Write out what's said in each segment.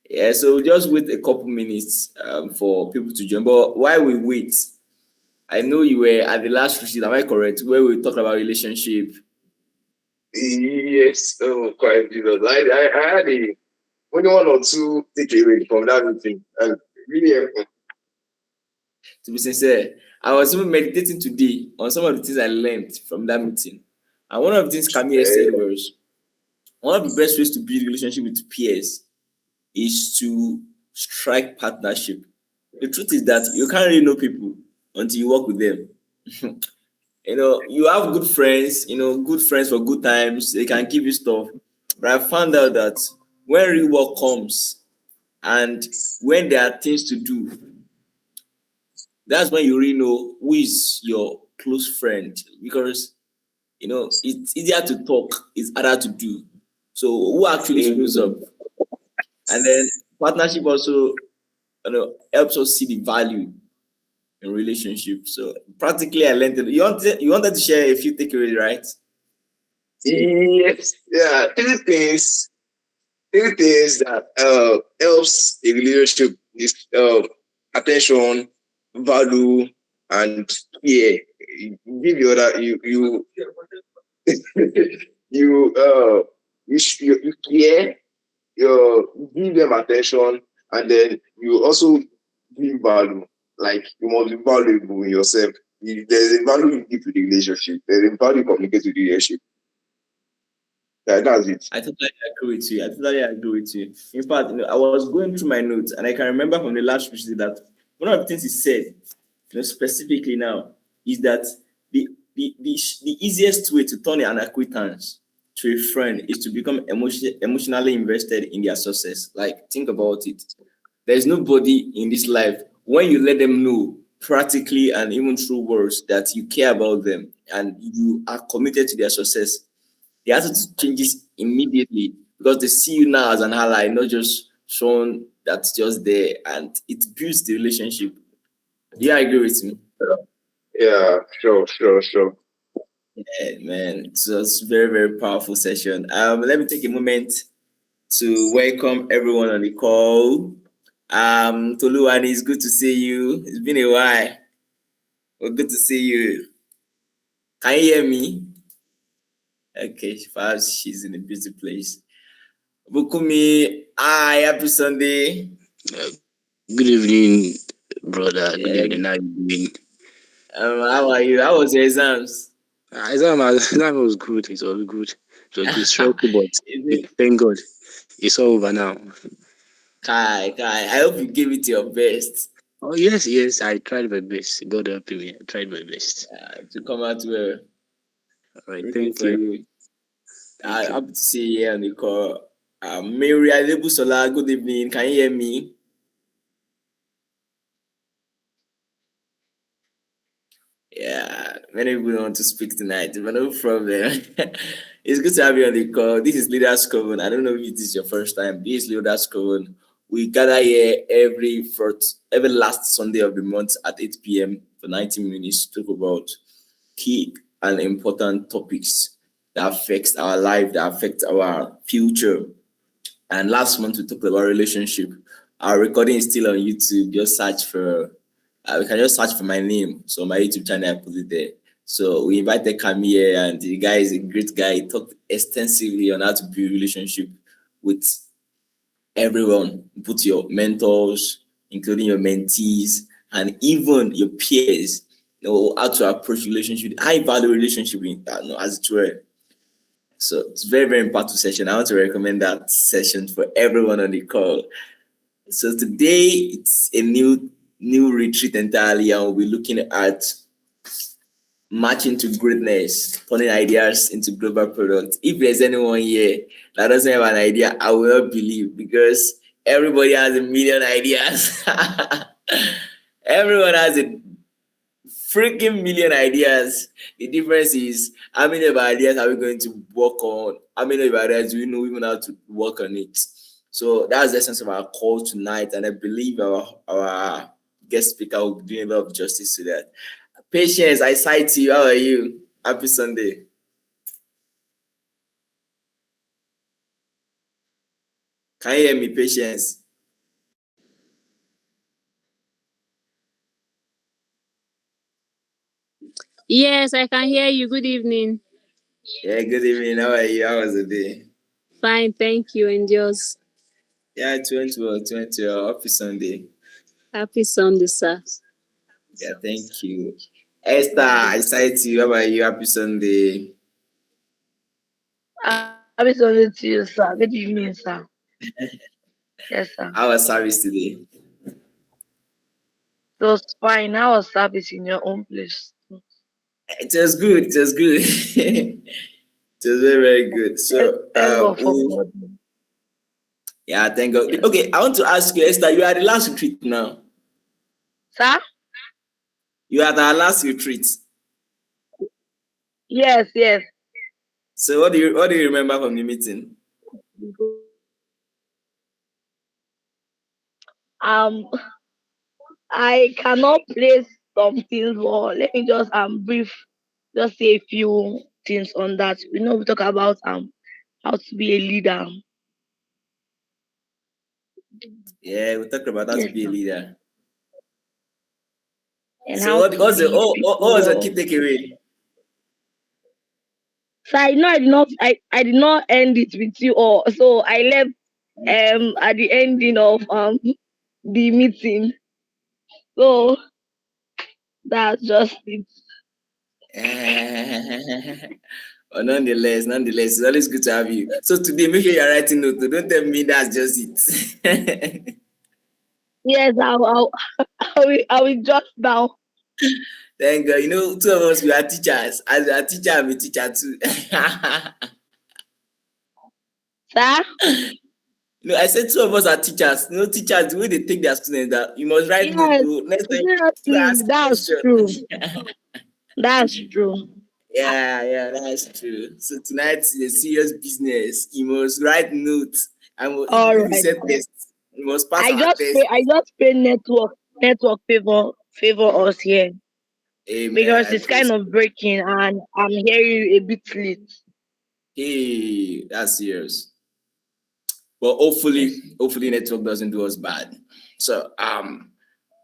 Yeah, so just wait a couple minutes for people to join. But while we wait, I know you were at the last retreat, am I correct? Where we talked about relationship. Yes, quite because I had only one or two takeaways from that meeting, and really helpful. To be sincere, I was even meditating today on some of the things I learned from that meeting. And one of the things Camille said Uh, was one of the best ways to build relationship with peers is to strike partnership. The truth is that you can't really know people until you work with them. You have good friends, good friends for good times, they can give you stuff. But I found out that when real work comes and when there are things to do, that's when you really know who is your close friend, because it's easier to talk, it's harder to do. So who actually shows up? And then partnership also helps us see the value in relationship. So practically I learned it. You wanted to share a few takeaways, right? yes, yeah, three things that helps a relationship is attention, value, and care. Give your other you you care, you give them attention, and then you also give value. Like you must be valuable in yourself. If there's a value you give to the relationship, there's a value you communicate to the relationship. Yeah, that's it. I totally agree with you. I totally agree with you. In fact, I was going through my notes and I can remember from the last visit that one of the things he said, specifically now, is that the easiest way to turn an acquaintance to a friend is to become emotionally invested in their success. Like, think about it. There's nobody in this life when you let them know practically and even through words that you care about them and you are committed to their success, the attitude changes immediately because they see you now as an ally, not just someone that's just there, and it builds the relationship. Yeah, I agree with me. Yeah, sure. Yeah, man, it's a very, very powerful session. Let me take a moment to welcome everyone on the call. Toluwani, it's good to see you. It's been a while. Well, good to see you. Can you hear me? Okay, perhaps she's in a busy place. Bukumi, hi, happy Sunday. Uh, Good evening, brother. Good Yeah. evening. How you doing? How are you? How was your exams? Exam was good. It was good. It was good. Stressful, but Is it? thank God, it's all over now. Kai. I hope you gave it your best Oh yes. I tried my best. God help me. I tried my best. to come out well. All right. Rooting Thank for you. you. Thank you. Happy to see you here on the call. Mary Adebusola, good evening. Can you hear me? Yeah, many people want to speak tonight, but no problem. It's good to have you on the call. This is Leaders Coven. I don't know if this is your first time. This is Leaders Coven. We gather here every last Sunday of the month at 8 p.m. for 90 minutes to talk about key and important topics that affects our life, that affect our future. And last month we talked about relationship. Our recording is still on YouTube. Just search for you can just search for my name. So my YouTube channel, I put it there. So we invited Camille here, and the guy is a great guy. He talked extensively on how to build relationship with everyone. Put your mentors, including your mentees, and even your peers. How to approach relationship, high value relationship, as it were. So it's very, very impactful session. I want to recommend that session for everyone on the call. So today it's a new retreat entirely, and we'll be looking at matching to greatness, turning ideas into global products. If there's anyone here that doesn't have an idea, I will not believe, because everybody has a million ideas. Everyone has a freaking million ideas. The difference is how many of our ideas are we going to work on? How many of our ideas do we know even how to work on it? So that's the essence of our call tonight, and I believe our guest speaker will be doing a lot of justice to that. Patience, I sight you. How are you? Happy Sunday. Can you hear me, Patience? Yes, I can hear you. Good evening. Yeah, good evening. How are you? How was the day? Fine, thank you. And yours? Yeah, it went well. It went well. Happy Sunday. Happy Sunday, sir. Yeah, thank you. Esther, I sight you. How about you? Happy Sunday. Happy Sunday to you, sir. Good evening, sir. Yes, sir. How was service today? It was fine. How was service in your own place? It was good. It was good. It was very, very good. So, Thank God for God. yeah, thank God. Yes. Okay, I want to ask you, Esther, you are at the last retreat now. Sir? You are at our last retreat. Yes, yes. So, what do you remember from the meeting? Um, I cannot place some things, but let me just brief, just say a few things on that. We talk about how to be a leader. Yeah, we talked about how to Yes, be a sir. leader. And So, how what to what's the lead what people was the well. key takeaway? So I did not end it with you all. So I left at the ending of the meeting. So that's just it. But nonetheless, it's always good to have you. So today, make sure you're writing notes. Don't tell me that's just it. Yes, I will just now. Thank God. Two of us, we are teachers. As a teacher, I'm a teacher too. Sir? I said two of us are teachers. Teachers, the way they take their students, that you must write notes. Yes, So next time, you seriously, ask that's question. true. That's true. Yeah, that's true. So tonight is a serious business. You must write notes. And All if you right. set test, you must pass I our just test. pray. I just pray network favor us here Amen. because I it's pray kind so. of breaking and I'm hearing you a bit late. Hey, that's serious. But Yes. hopefully network doesn't do us bad. So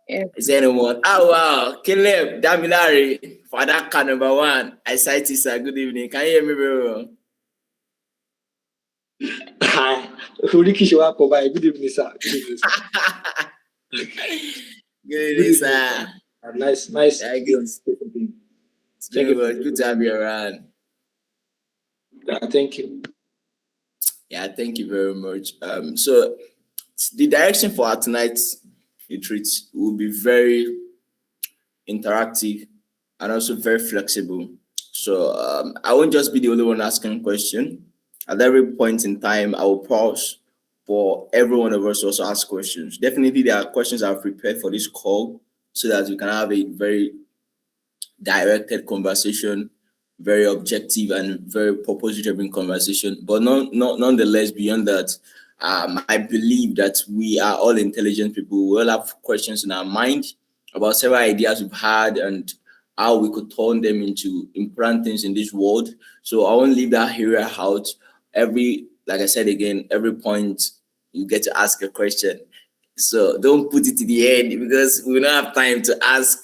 Yes. is there anyone? Oh wow, Caleb, Damilari, for that car number one. I sight you, sir. Good evening. Can you hear me very well? Hi. Orikishiwa Kobai. Good evening, sir. Good evening, sir. Good Good evening, evening, sir. sir. Nice Yeah, to be good. on the again. It's Thank been you for well. Good to have having you me. around. Thank you. Yeah, thank you very much. So the direction for our tonight's retreat will be very interactive and also very flexible. So I won't just be the only one asking question. At every point in time, I will pause for every one of us to also ask questions. Definitely, there are questions I've prepared for this call so that we can have a very directed conversation, very objective and very purpose-driven conversation. But nonetheless, beyond that, I believe that we are all intelligent people. We all have questions in our mind about several ideas we've had and how we could turn them into important things in this world. So I won't leave that area out. Like I said again, every point you get to ask a question. So don't put it to the end because we don't have time to ask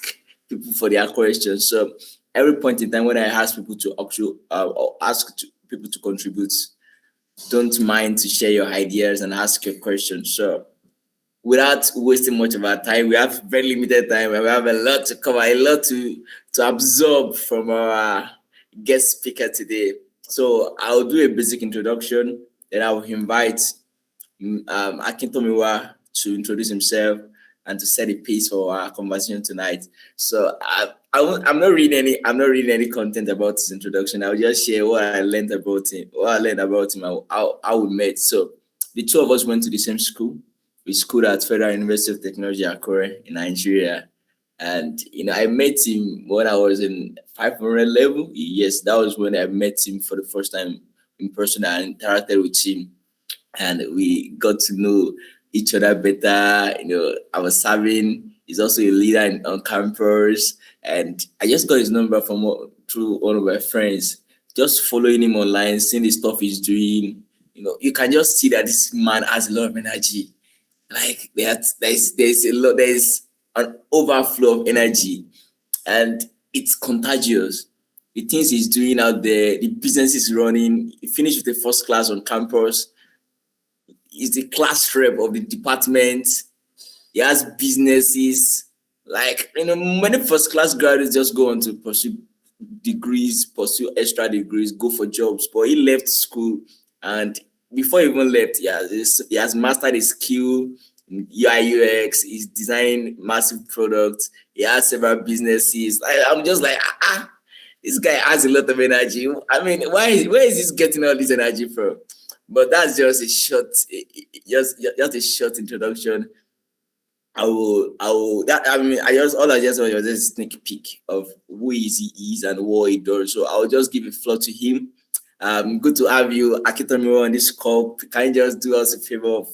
people for their questions. So every point in time when I ask people to actually or people to contribute, don't mind to share your ideas and ask your questions. So without wasting much of our time, we have very limited time and we have a lot to cover, a lot to absorb from our guest speaker today. So I'll do a basic introduction, then I'll invite Akintomiwa to introduce himself and to set the pace for our conversation tonight. So I'm not reading any content about his introduction. I'll just share what I learned about him, how we met. So the two of us went to the same school. We schooled at Federal University of Technology, Akure in Nigeria. And I met him when I was in 500 level. Yes, that was when I met him for the first time in person. I interacted with him and we got to know each other better. I was serving. He's also a leader on campus, and I just got his number through one of my friends. Just following him online, seeing the stuff he's doing. You can just see that this man has a lot of energy. Like there's a lot, there's an overflow of energy, and it's contagious. The things he's doing out there, the business is running. He finished with a first class on campus. He's the class rep of the department. He has businesses. Like, many first class graduates just go on to pursue degrees, pursue extra degrees, go for jobs. But he left school, and before he even left, he has mastered his skill in UI UX. He's designing massive products. He has several businesses. I'm just like, this guy has a lot of energy. I mean, where is he getting all this energy from? But that's just a short, just a short introduction. All I just want was a sneak peek of who he is and what he does. So I'll just give a floor to him. Good to have you, Akintomiwa, on this call. Can you just do us a favor of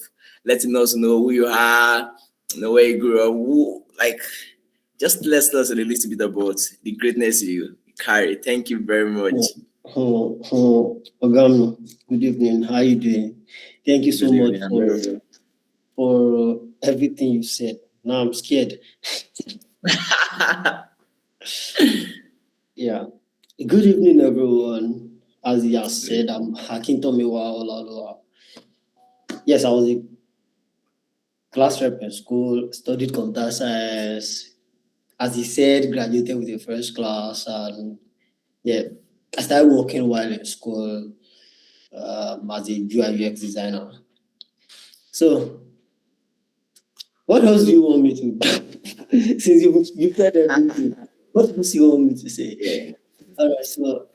letting us know who you are, where you grew up, just let us a little bit about the greatness you carry. Thank you very much. Ogam, good evening. How are you doing? Thank you so much for everything you said. Now I'm scared. Yeah. Good evening, everyone. As he has said, I'm Akintomiwa Olaloa. Yes, I was a class rep in school, studied computer science. As he said, graduated with a first class, and I started working while in school as a UI UX designer. So, what else do you want me to do? Since you've said everything, what else do you want me to say? Yeah. All right, so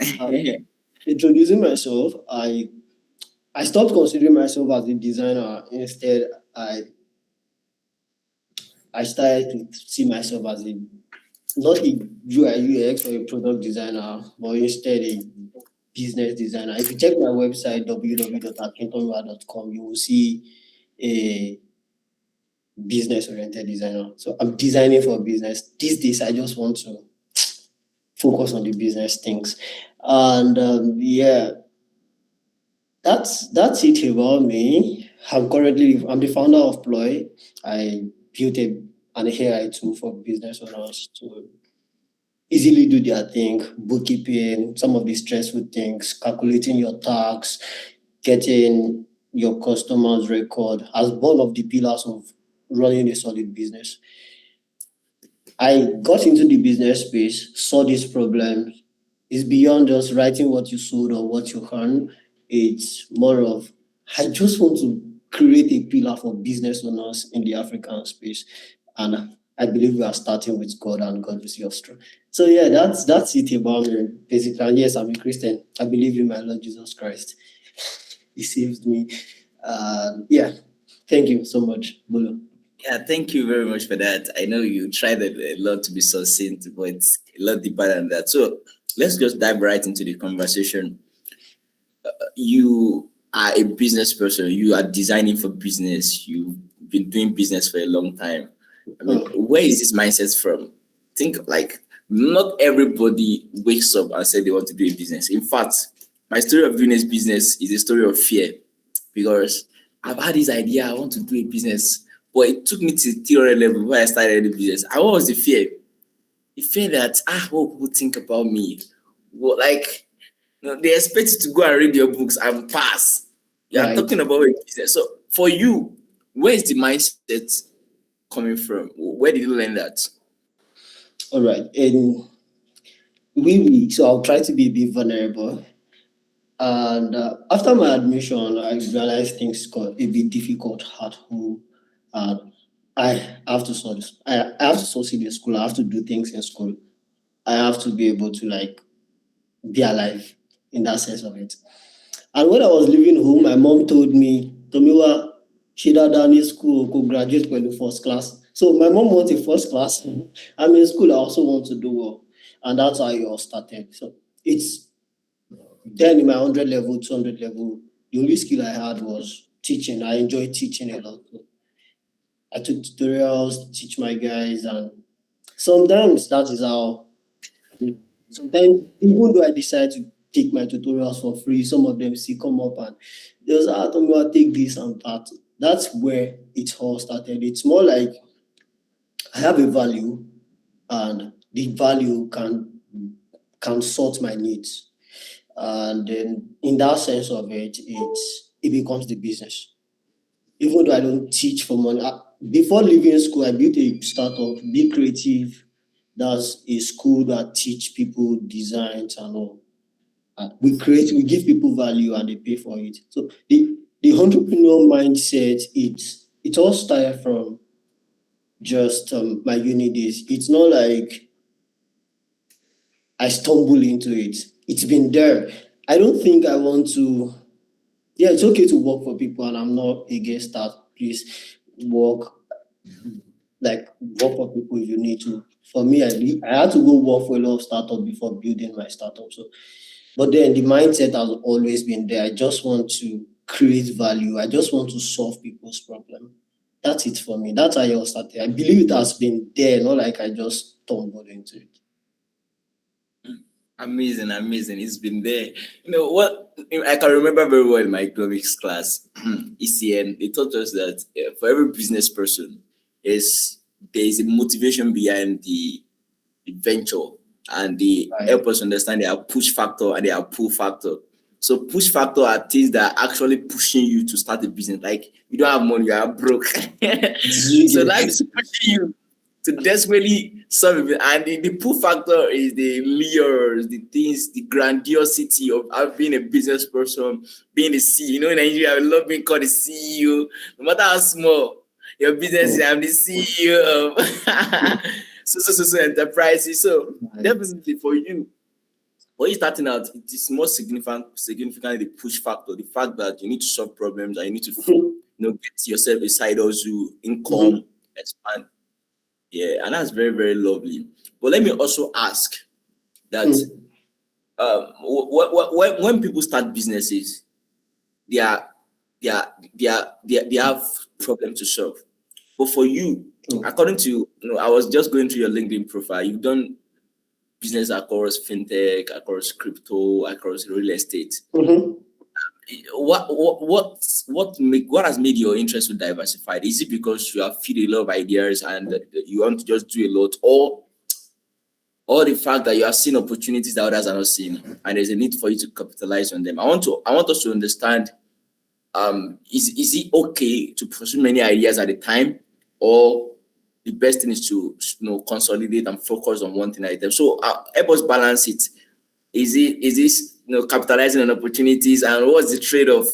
introducing myself, I stopped considering myself as a designer. Instead, I started to see myself as not a UI UX or a product designer, but instead a business designer. If you check my website, www.akintomiwa.com, you will see a business-oriented designer. So I'm designing for business. These days, I just want to focus on the business things. And that's it about me. I'm the founder of Ploy. I built an AI tool for business owners to easily do their thing, bookkeeping, some of the stressful things, calculating your tax, getting your customers' record as one of the pillars of running a solid business. I got into the business space, saw this problem. It's beyond just writing what you sold or what you earn. It's more of, I just want to create a pillar for business owners in the African space. And I believe we are starting with God, and God will see us through. So that's it about me, basically. And yes, I'm a Christian. I believe in my Lord Jesus Christ. He saved me. Thank you so much, Bolo. Yeah, thank you very much for that. I know you tried a lot to be succinct, but it's a lot deeper than that. So let's just dive right into the conversation. You are a business person. You are designing for business. You've been doing business for a long time. I mean, where is this mindset from? Think not everybody wakes up and says they want to do a business. In fact, my story of doing a business is a story of fear, because I've had this idea, I want to do a business, but it took me to theory level where I started the business. And what was the fear? The fear that, what people think about me? Well, they expect you to go and read your books and pass. You're Right. talking about a business. So for you, where is the mindset coming from? Where did you learn that? All right. And so I'll try to be a bit vulnerable. And after my admission, I realized things got a bit difficult at home. And I have to succeed in school. I have to do things in school. I have to be able to be alive in that sense of it. And when I was leaving home, my mom told me, Tomiwa, Shida school, go graduate with the first class. So my mom wants a first class. I'm in school, I also want to do well. And that's how it all started. So it's then in my 100 level, 200 level, the only skill I had was teaching. I enjoyed teaching a lot. I took tutorials to teach my guys, and sometimes that is how. Sometimes, even though I decide to take my tutorials for free, some of them still come up and they'll say, I'm going to take this and that. That's where it all started. It's more like I have a value and the value can sort my needs. And then in that sense of it, it becomes the business. Even though I don't teach for money, before leaving school, I built a startup, Be Creative. That's a school that teach people designs and all. We give people value and they pay for it. So the entrepreneur mindset, it all started from just my uni days. It's not like I stumble into it. It's been there. I don't think I want to. Yeah, it's okay to work for people, and I'm not against that. Please work for people if you need to. For me, I had to go work for a lot of startups before building my startup. So, but then the mindset has always been there. I just want to create value. I just want to solve people's problem. That's it for me. That's how I all started. I believe it has been there, not like I just stumbled into it. Amazing. It's been there. You know what? I can remember very well in my economics class, ECN. They taught us that for every business person, there is a motivation behind the venture, and they help us understand their push factor and their pull factor. So push factor are things that are actually pushing you to start a business. Like you don't have money, you are broke. So life is pushing you to desperately solve it. And the pull factor is the lures, the things, the grandiosity of being a business person, being a CEO. You know, in Nigeria, I love being called a CEO. No matter how small your business is, I'm the CEO of so enterprises. So definitely for you, when you're starting out, it is more significantly the push factor, the fact that you need to solve problems and you need to get yourself a side hustle, income, expand. Yeah, and that's very, very lovely. But let me also ask that when people start businesses, they have problems to solve. But for you, according to I was just going through your LinkedIn profile, you've done business across fintech, across crypto, across real estate. What has made your interest so diversified? Is it because you have fed a lot of ideas and you want to just do a lot, or the fact that you are seeing opportunities that others are not seeing, and there's a need for you to capitalize on them? I want us to understand. Is it okay to pursue many ideas at a time, or the best thing is to consolidate and focus on one thing at a time? So help us balance it. Is this capitalizing on opportunities, and what's the trade-off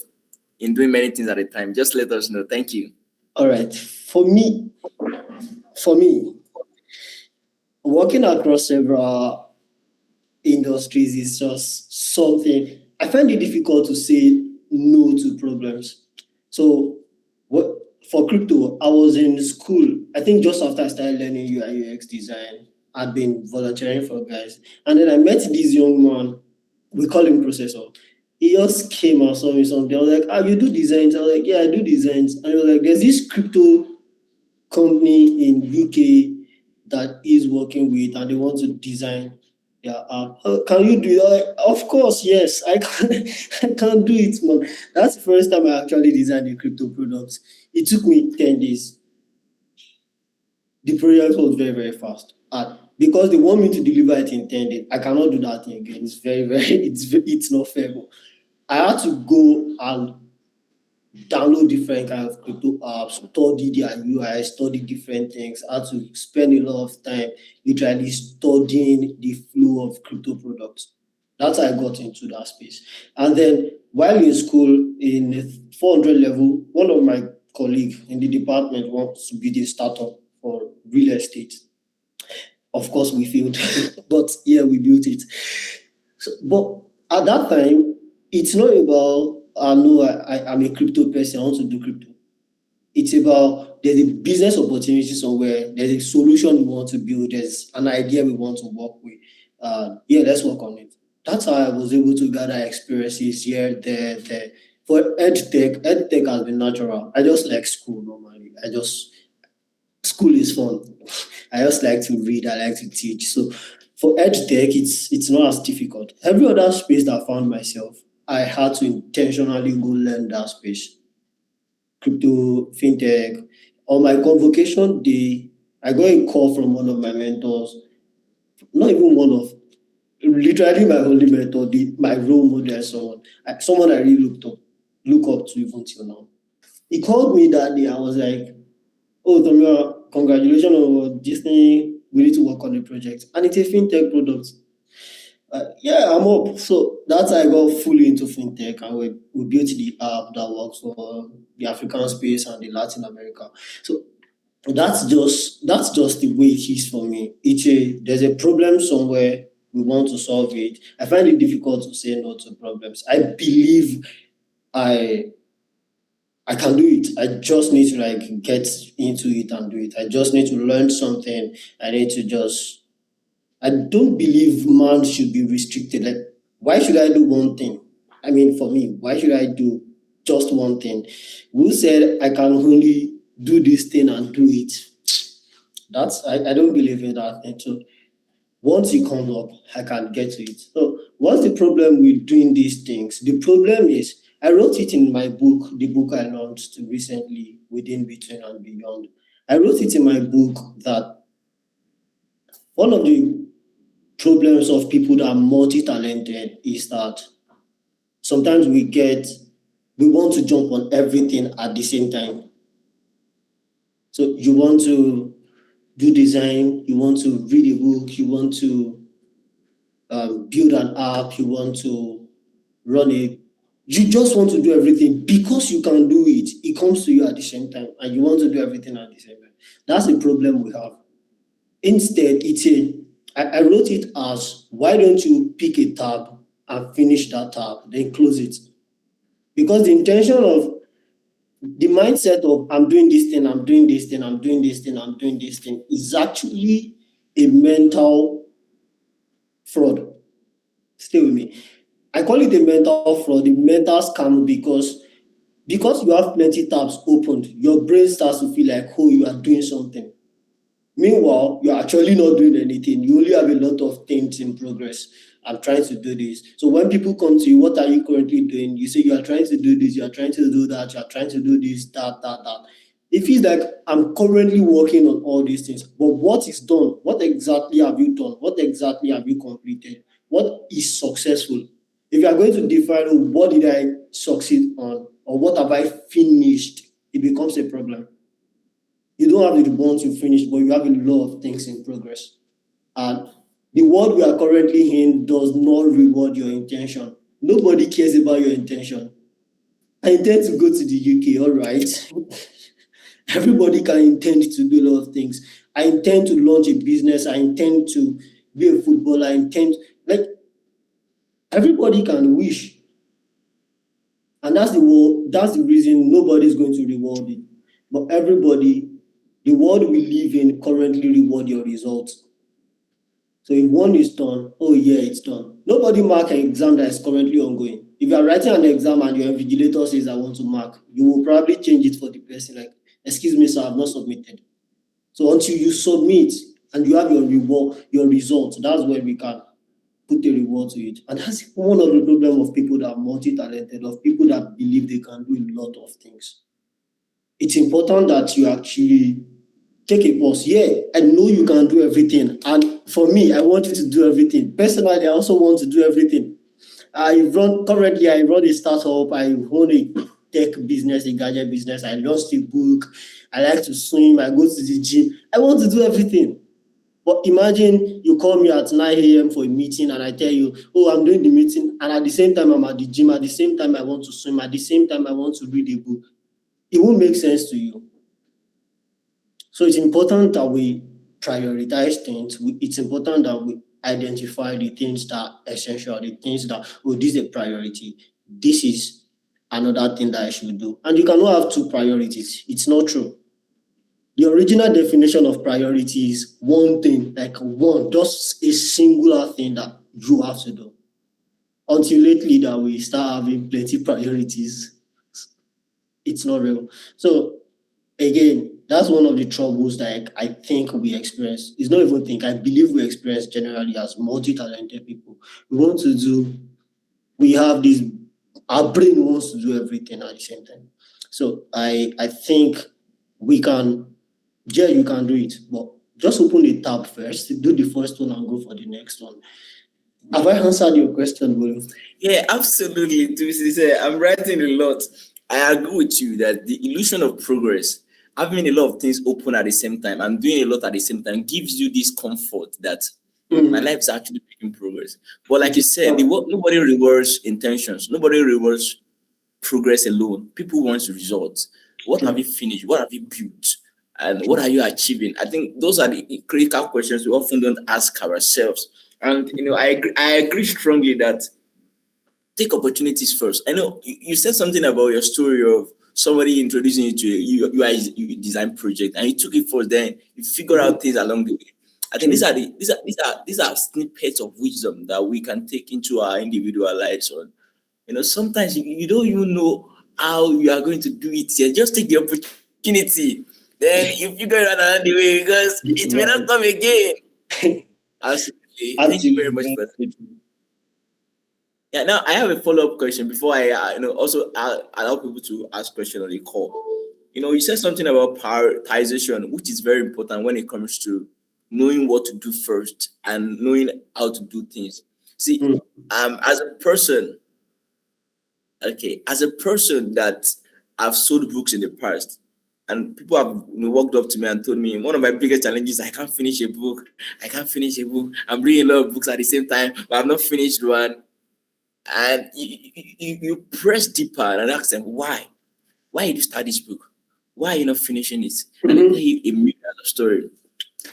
in doing many things at a time? Just let us know. Thank you. All right. For me, working across several industries is just something I find it difficult to say no to problems. So for crypto, I was in school. I think just after I started learning UI UX design, I'd been volunteering for guys. And then I met this young man, we call him Processor. He just came and saw me something. I was like, you do designs? I was like, yeah, I do designs. And he was like, there's this crypto company in UK that is working with, and they want to design their app. Can you do it? Of course, yes, I can. I can do it, man. That's the first time I actually designed a crypto product. It took me 10 days. The project was very, very fast. Because they want me to deliver it in 10 days, I cannot do that thing again. It's very, very, it's not fair. I had to go and download different kind of crypto apps, study their UI, study different things. I had to spend a lot of time literally studying the flow of crypto products. That's how I got into that space. And then while in school, in the 400 level, one of my colleagues in the department wants to build a startup for real estate. Of course, we failed, but yeah, we built it. So, but at that time, it's not about I'm a crypto person, I want to do crypto. It's about there's a business opportunity somewhere, there's a solution we want to build, there's an idea we want to work with. Let's work on it. That's how I was able to gather experiences here, there. For edtech has been natural. I just like school normally. School is fun. I just like to read, I like to teach. So for edtech, it's not as difficult. Every other space that I found myself, I had to intentionally go learn that space. Crypto, fintech. On my convocation day, I got a call from one of my mentors. not even one of, literally my only mentor, my role model, someone I really look up to even till now. He called me that day. I was like, "Oh, Tomiwa, congratulations on this thing. We need to work on the project, and it's a fintech product." Yeah, I'm up. So that's how I got fully into fintech, and we built the app that works for the African space and the Latin America. So that's just the way it is for me. There's a problem somewhere, we want to solve it. I find it difficult to say no to problems. I believe I I can do it. I just need to like get into it and do it. I just need to learn something. I need to just I don't believe man should be restricted. Like, why should I do one thing? I mean, for me, why should I do just one thing? Who said I can only do this thing and do it? I don't believe in that thing. So once it comes up, I can get to it. So what's the problem with doing these things? The problem is I wrote it in my book, the book I launched recently, Within, Between, and Beyond. I wrote it in my book that one of the problems of people that are multi-talented is that sometimes we want to jump on everything at the same time. So you want to do design, you want to read a book, you want to build an app, you want to you just want to do everything because you can do it. It comes to you at the same time, and you want to do everything at the same time. That's the problem we have. Instead, I wrote it as, why don't you pick a tab and finish that tab, then close it? Because the intention of the mindset of I'm doing this thing, I'm doing this thing, I'm doing this thing, I'm doing this thing is actually a mental fraud. Stay with me. I call it a mental fraud, the mental scam, because you have plenty tabs opened, your brain starts to feel like, oh, you are doing something. Meanwhile, you're actually not doing anything. You only have a lot of things in progress. I'm trying to do this. So when people come to you, what are you currently doing? You say you are trying to do this, you are trying to do that, you are trying to do this, that. It feels like I'm currently working on all these things. But what is done? What exactly have you done? What exactly have you completed? What is successful? If you are going to define, oh, what did I succeed on, or what have I finished, it becomes a problem. You don't have the ones you finished, but you have a lot of things in progress. And the world we are currently in does not reward your intention. Nobody cares about your intention. I intend to go to the UK, all right. Everybody can intend to do a lot of things. I intend to launch a business. I intend to be a footballer. Everybody can wish. And that's the reason nobody's going to reward it. But everybody, the world we live in currently reward your results. So if one is done, oh yeah, it's done. Nobody mark an exam that is currently ongoing. If you are writing an exam and your invigilator says I want to mark, you will probably change it for the person, like, excuse me, sir, I've not submitted. So until you submit and you have your reward, your results, that's where we can put a reward to it. And that's one of the problems of people that are multi-talented, of people that believe they can do a lot of things. It's important that you actually take a pause. Yeah, I know you can do everything. And for me, I want you to do everything. Personally, I also want to do everything. Currently I run a startup. I own a tech business, a gadget business. I launched a book. I like to swim. I go to the gym. I want to do everything. But imagine you call me at 9 a.m. for a meeting and I tell you, oh, I'm doing the meeting. And at the same time, I'm at the gym. At the same time, I want to swim. At the same time, I want to read a book. It won't make sense to you. So it's important that we prioritize things. It's important that we identify the things that are essential, the things that, oh, this is a priority. This is another thing that I should do. And you cannot have two priorities. It's not true. The original definition of priority is one thing, like one, just a singular thing that you have to do. Until lately that we start having plenty priorities, it's not real. So again, that's one of the troubles that I think we experience. It's not even think, I believe we experience generally as multi-talented people. We have this, our brain wants to do everything at the same time. So I think we can, yeah, you can do it, but just open a tab first, do the first one and go for the next one. Have I answered your question, Bolu? Yeah, absolutely. To be sincere, I'm writing a lot. I agree with you that the illusion of progress, having a lot of things open at the same time and doing a lot at the same time, gives you this comfort that my life is actually making progress. But like you said, nobody rewards intentions. Nobody rewards progress alone. People want results. What have you finished? What have you built? And what are you achieving? I think those are the critical questions we often don't ask ourselves. And I agree strongly that take opportunities first. I know you said something about your story of somebody introducing you to a UI design project, and you took it first. Then you figure out things along the way. I think these are snippets of wisdom that we can take into our individual lives. On sometimes you don't even know how you are going to do it yet. Just take the opportunity. Then you figure it out along the way because it may not come again. Absolutely. Thank you very much for that. Yeah, now I have a follow-up question before I also allow people to ask questions on the call. You said something about prioritization, which is very important when it comes to knowing what to do first and knowing how to do things. See, as a person that I've sold books in the past, and people have walked up to me and told me one of my biggest challenges, I can't finish a book. I'm reading a lot of books at the same time, but I've not finished one. And you press deeper and ask them why did you start this book? Why are you not finishing it? And they tell you a million story.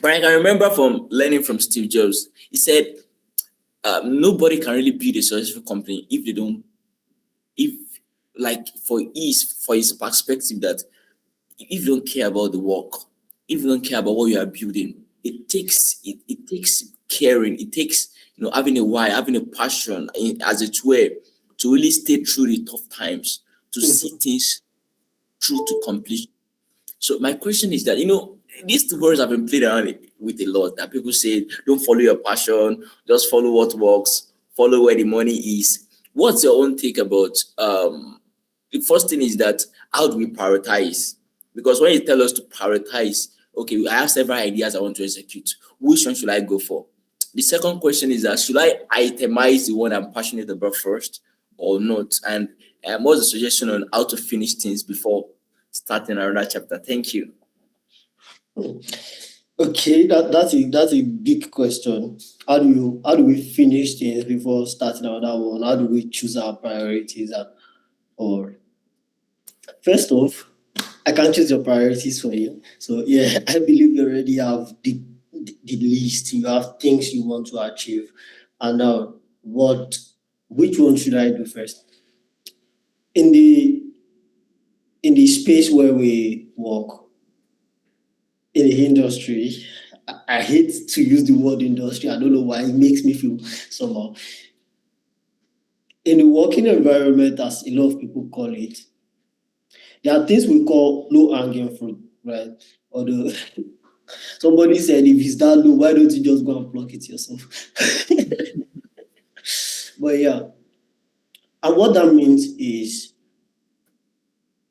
But I can remember from learning from Steve Jobs, he said nobody can really build a successful company for his perspective, that if you don't care about the work, if you don't care about what you are building, it takes caring, it takes having a why, having a passion, as it were, to really stay through the tough times, to see things through to completion. So my question is that, these two words have been played around with a lot, that people say, don't follow your passion, just follow what works, follow where the money is. What's your own take about, the first thing is that, how do we prioritize? Because when you tell us to prioritize, okay, I have several ideas I want to execute. Which one should I go for? The second question is that, should I itemize the one I'm passionate about first or not? And what's the suggestion on how to finish things before starting another chapter? Thank you. Okay, that's a big question. How do we finish things before starting another one? How do we choose our priorities? Or first off, I can choose your priorities for you. So yeah, I believe you already have the list. You have things you want to achieve, and now which one should I do first? In the space where we work, in the industry, I hate to use the word industry. I don't know why, it makes me feel somehow. In the working environment, as a lot of people call it, there are things we call low-hanging fruit, right? Although somebody said, if it's that low, why don't you just go and pluck it yourself? But yeah, and what that means is,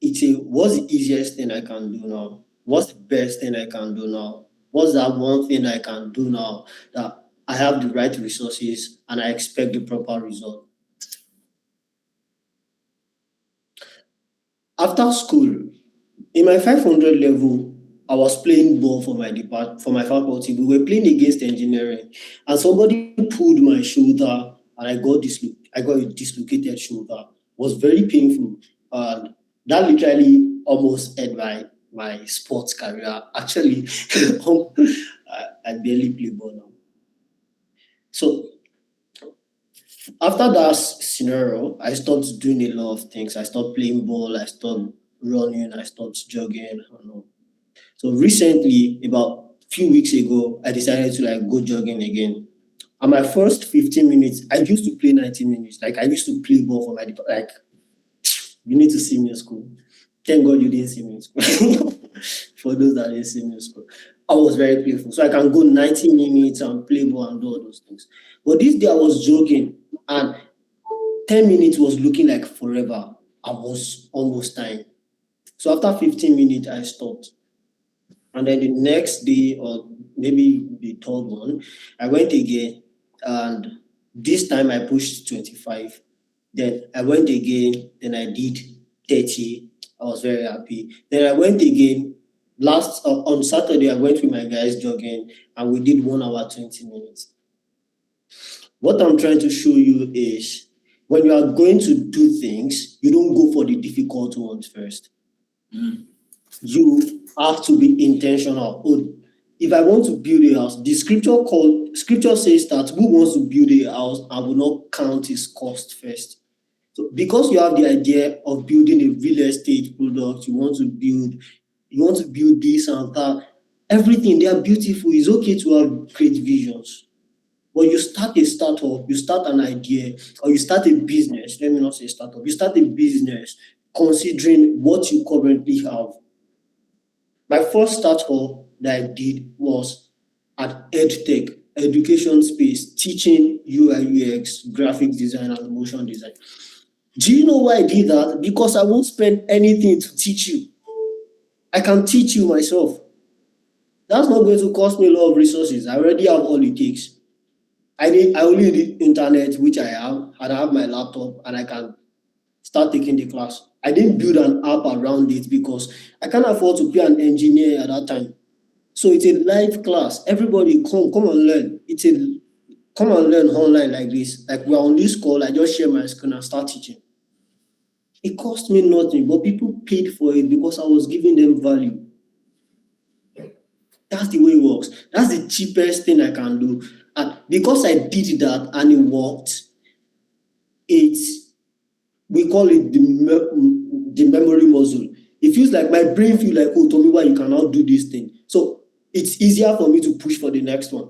what's the easiest thing I can do now? What's the best thing I can do now? What's that one thing I can do now that I have the right resources and I expect the proper result? After school, in my 500 level, I was playing ball for my faculty. We were playing against engineering, and somebody pulled my shoulder, and I got a dislocated shoulder. It was very painful, and that literally almost ended my sports career. Actually, I barely play ball now. So after that scenario, I stopped doing a lot of things. I stopped playing ball, I stopped running, I stopped jogging. So recently, about a few weeks ago, I decided to go jogging again. And my first 15 minutes, I used to play 90 minutes. I used to play ball for my you need to see me in school. Thank God you didn't see me in school. For those that didn't see me in school, I was very playful. So I can go 90 minutes and play ball and do all those things. But this day I was jogging, and 10 minutes was looking like forever. I was almost dying. So after 15 minutes, I stopped. And then the next day or maybe the third one. I went again, and this time I pushed 25. Then I went again, then I did 30. I was very happy. Then I went again. On Saturday, I went with my guys jogging, and we did 1 hour 20 minutes. What I'm trying to show you is when you are going to do things, you don't go for the difficult ones first. You have to be intentional. Oh, if I want to build a house, the scripture says that who wants to build a house and will not count his cost first. So because you have the idea of building a real estate product, you want to build this and that, everything, they are beautiful. It's okay to have great visions. But you start a startup, you start an idea, or you start a business. Let me not say startup. You start a business considering what you currently have. My first startup that I did was at EdTech, education space, teaching UI, UX, graphic design, and motion design. Do you know why I did that? Because I won't spend anything to teach you. I can teach you myself. That's not going to cost me a lot of resources. I already have all it takes. I only need internet, which I have, and I have my laptop, and I can start taking the class. I didn't build an app around it because I can't afford to pay an engineer at that time. So it's a live class. Everybody come and learn. Come and learn online like this. Like we're on this call, I just share my screen and start teaching. It cost me nothing, but people paid for it because I was giving them value. That's the way it works. That's the cheapest thing I can do. And because I did that and it worked, we call it the memory muscle. It feels like my brain feels like, oh, Tomiwa, you cannot do this thing. So it's easier for me to push for the next one.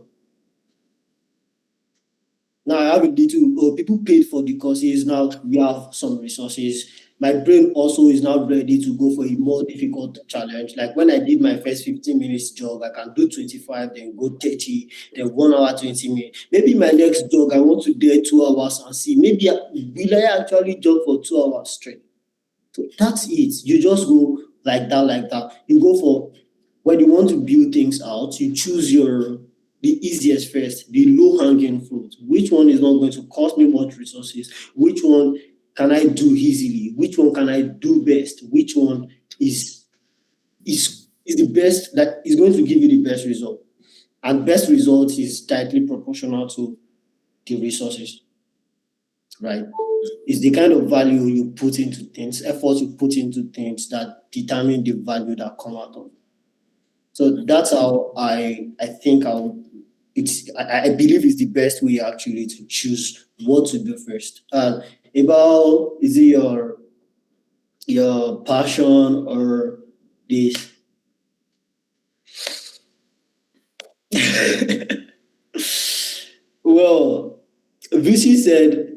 Now I have a little, people paid for the courses. Now we have some resources. My brain also is now ready to go for a more difficult challenge. Like when I did my first 15 minutes jog, I can do 25, then go 30, then 1 hour 20 minutes. Maybe my next jog, I want to do 2 hours and see. Maybe will I actually jog for 2 hours straight? So that's it. You just go like that. You go for, when you want to build things out, you choose the easiest first, the low-hanging fruit. Which one is not going to cost me much resources? Which one can I do easily? Which one can I do best? Which one is the best, that is going to give you the best result? And best result is directly proportional to the resources, right? It's the kind of value you put into things, effort you put into things that determine the value that come out of it. So that's how I think I believe it's the best way actually to choose what to do first. About, is it your passion or this? Well, VC said,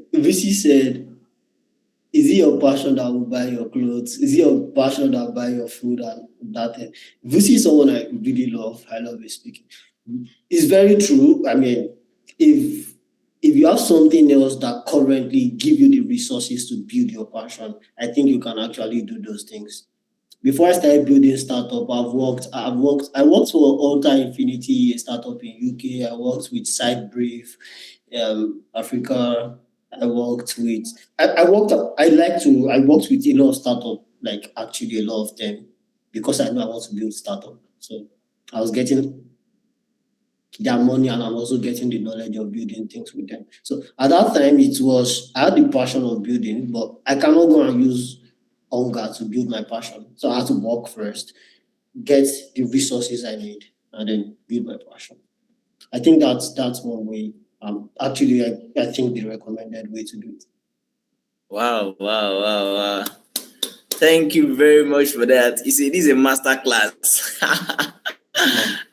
is it your passion that will buy your clothes? Is it your passion that will buy your food and that thing? VC is someone I really love. I love his speaking. It's very true. I mean, if you have something else that currently give you the resources to build your passion, I think you can actually do those things. Before I started building startup, I worked for Alta Infinity, a startup in UK. I worked with SideBrief, Africa. I worked with a lot of startup, like actually a lot of them, because I know I want to build startup. So I was getting their money and I'm also getting the knowledge of building things with them. So at that time, I had the passion of building, but I cannot go and use hunger to build my passion. So I had to work first, get the resources I need, and then build my passion. I think that's one way. Actually, I think the recommended way to do it. Wow. Thank you very much for that. You see, this is a master class.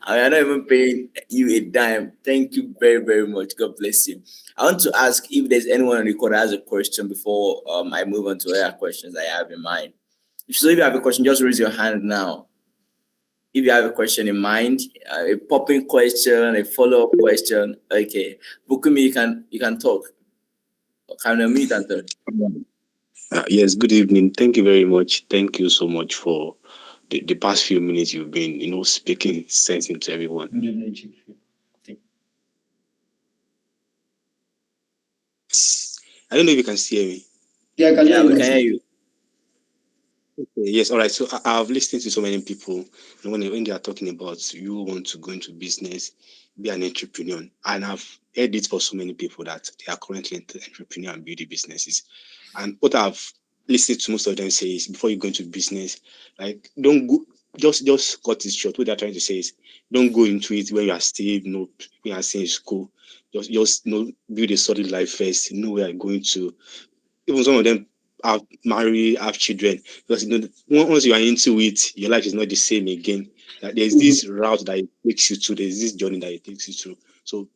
I'm not even paying you a dime. Thank you very, very much. God bless you. I want to ask if there's anyone on the call that has a question before I move on to other questions I have in mind. So if you have a question, just raise your hand now. If you have a question in mind, a popping question, a follow-up question, okay. Bukumi, you can talk. Can you meet and talk? Yes, good evening. Thank you very much. Thank you so much for the past few minutes you've been, speaking sense into everyone. I don't know if you can see me. Yeah, I can hear Yeah, you. we can hear you. Okay, yes, all right. So I've listened to so many people when they are talking about you want to go into business, be an entrepreneur, and I've heard it for so many people that they are currently entrepreneur and building businesses. And what I've listened to most of them say is before you go into business, like don't go just cut it short. What they're trying to say is don't go into it when you are still when you are still in school. Just build a solid life first, know where you're going to. Even some of them have married, have children, because once you are into it, your life is not the same again. That there's this route that it takes you to, there's this journey that it takes you through. So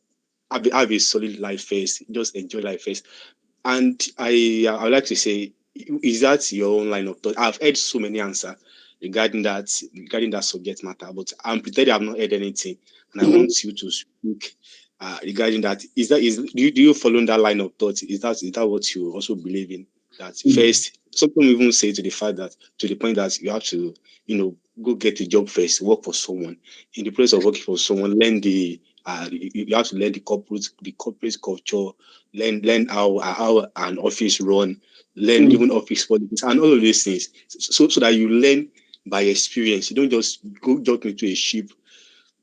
have a solid life first, just enjoy life first. And I would like to say, is that your own line of thought? I've heard so many answers regarding that subject matter, but I'm pretending I've not heard anything, and I want you to speak regarding that. Do you follow that line of thought? Is that what you also believe in? That first, some people even say to the point that you have to, go get a job first, work for someone. In the place of working for someone, learn you have to learn the corporate culture, learn how an office run, learn even office politics and all of these things. So that you learn by experience. You don't just go jump into a ship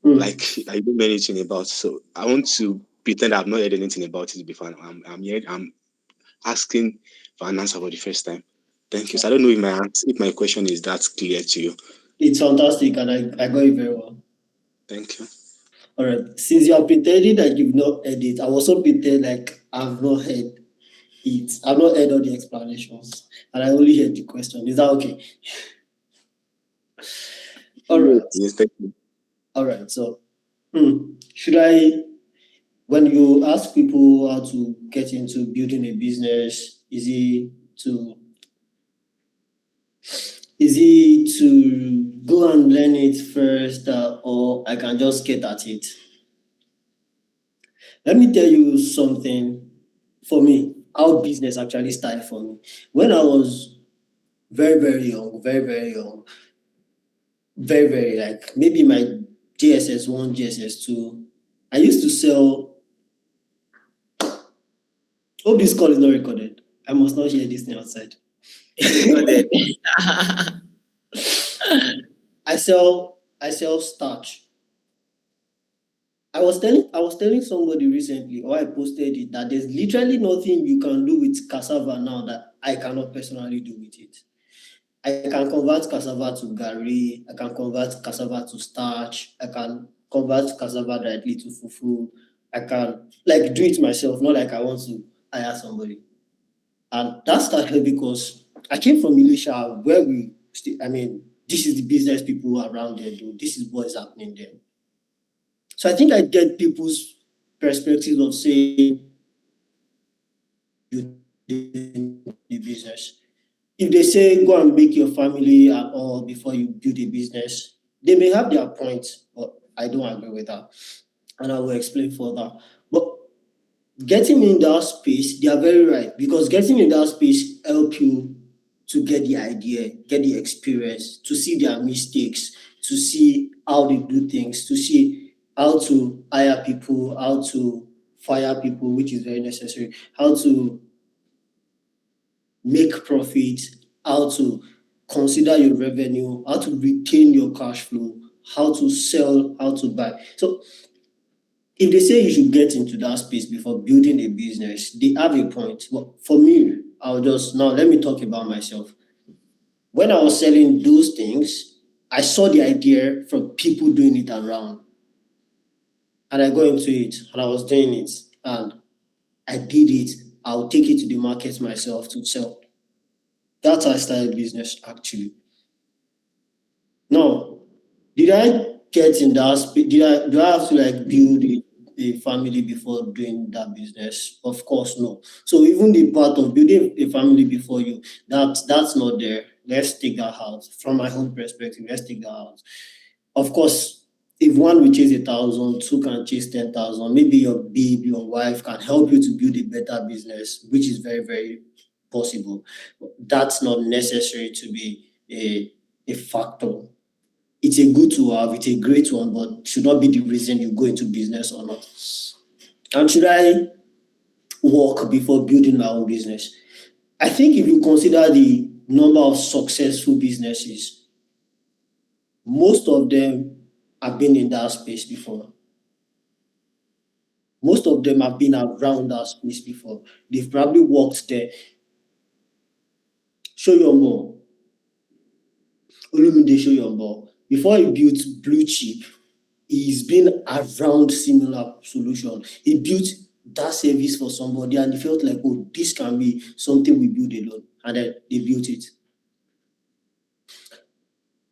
like I don't know anything about. So I want to pretend I've not heard anything about it before. I'm asking for an answer for the first time. Thank you. So I don't know if my question is that clear to you. It's fantastic, and I got it very well. Thank you. All right. Since you are pretending that you've not heard it, I also pretend like I've not heard it. I've not heard all the explanations, and I only heard the question. Is that okay? All right. Yes, thank you. All right. So, should I, when you ask people how to get into building a business, is it to go and learn it first, or I can just get at it? Let me tell you something. For me, how business actually started for me. When I was very, very young, like maybe my JSS1, JSS2, I used to sell. Hope this call is not recorded. I must not hear this thing outside. Recorded. I sell starch. I was telling somebody recently, or I posted it, that there's literally nothing you can do with cassava now that I cannot personally do with it. I can convert cassava to gari, I can convert cassava to starch, I can convert cassava directly to fufu. I can do it myself, not like I want to hire somebody. And that started because I came from Militia, where this is the business people around there do. This is what is happening there. So I think I get people's perspective of saying you do the business. If they say go and make your family and all before you build a business, they may have their points, but I don't agree with that. And I will explain further. But getting in that space, they are very right, because getting in that space help you to get the idea, get the experience, to see their mistakes, to see how they do things, to see how to hire people, how to fire people, which is very necessary, how to make profit, how to consider your revenue, how to retain your cash flow, how to sell, how to buy. So if they say you should get into that space before building a business, they have a point. But for me, let me talk about myself. When I was selling those things, I saw the idea from people doing it around. And I got into it, and I was doing it, and I did it. I'll take it to the market myself to sell. That's how I started business, actually. Now, did I get in that space? Do I have to build a family before doing that business? Of course, no. So even the part of building a family before that's not there. Let's take that out. From my own perspective, let's take that out. Of course, if one will chase 1,000, two can chase 10,000. Maybe your babe, your wife can help you to build a better business, which is very, very possible. That's not necessary to be a factor. it's a good to have, it's a great one, but should not be the reason you go into business or not. And should I work before building my own business? I think if you consider the number of successful businesses, most of them have been in that space before. Most of them have been around that space before. They've probably worked there. Show your more. Olumide show your more. Before he built Blue Chip, he's been around similar solution. He built that service for somebody and he felt like, oh, this can be something we build alone. And then they built it.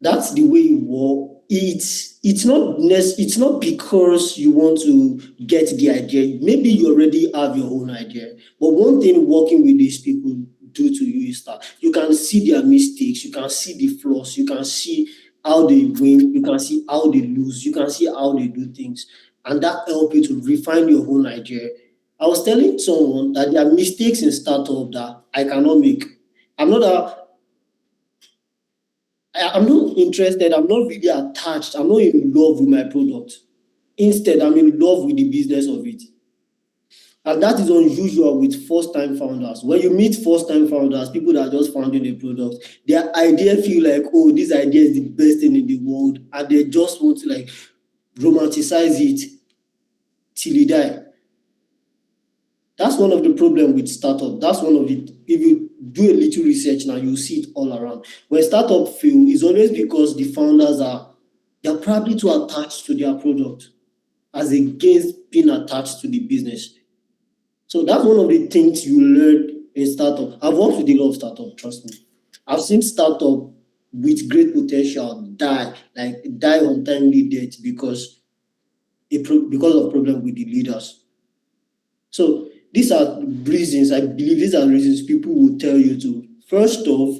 That's the way you work. It's not because you want to get the idea. Maybe you already have your own idea. But one thing working with these people do to you is that you can see their mistakes, you can see the flaws, you can see how they win, you can see how they lose, you can see how they do things, and that help you to refine your own idea. I was telling someone that there are mistakes in startup that I cannot make. I'm not interested, I'm not really attached, I'm not in love with my product. Instead, I'm in love with the business of it. And that is unusual with first-time founders. When you meet first-time founders, people that are just founding a product, their idea feel like, oh, this idea is the best thing in the world, and they just want to like romanticize it till they die. That's one of the problems with startup. That's one of it. If you do a little research now, you see it all around. When startup fail, it's always because the founders they're probably too attached to their product as against being attached to the business. So that's one of the things you learn in startup. I've worked with a lot of startup, trust me. I've seen startup with great potential die untimely death because of problem with the leaders. So these are reasons, I believe these are reasons people will tell you to, first off,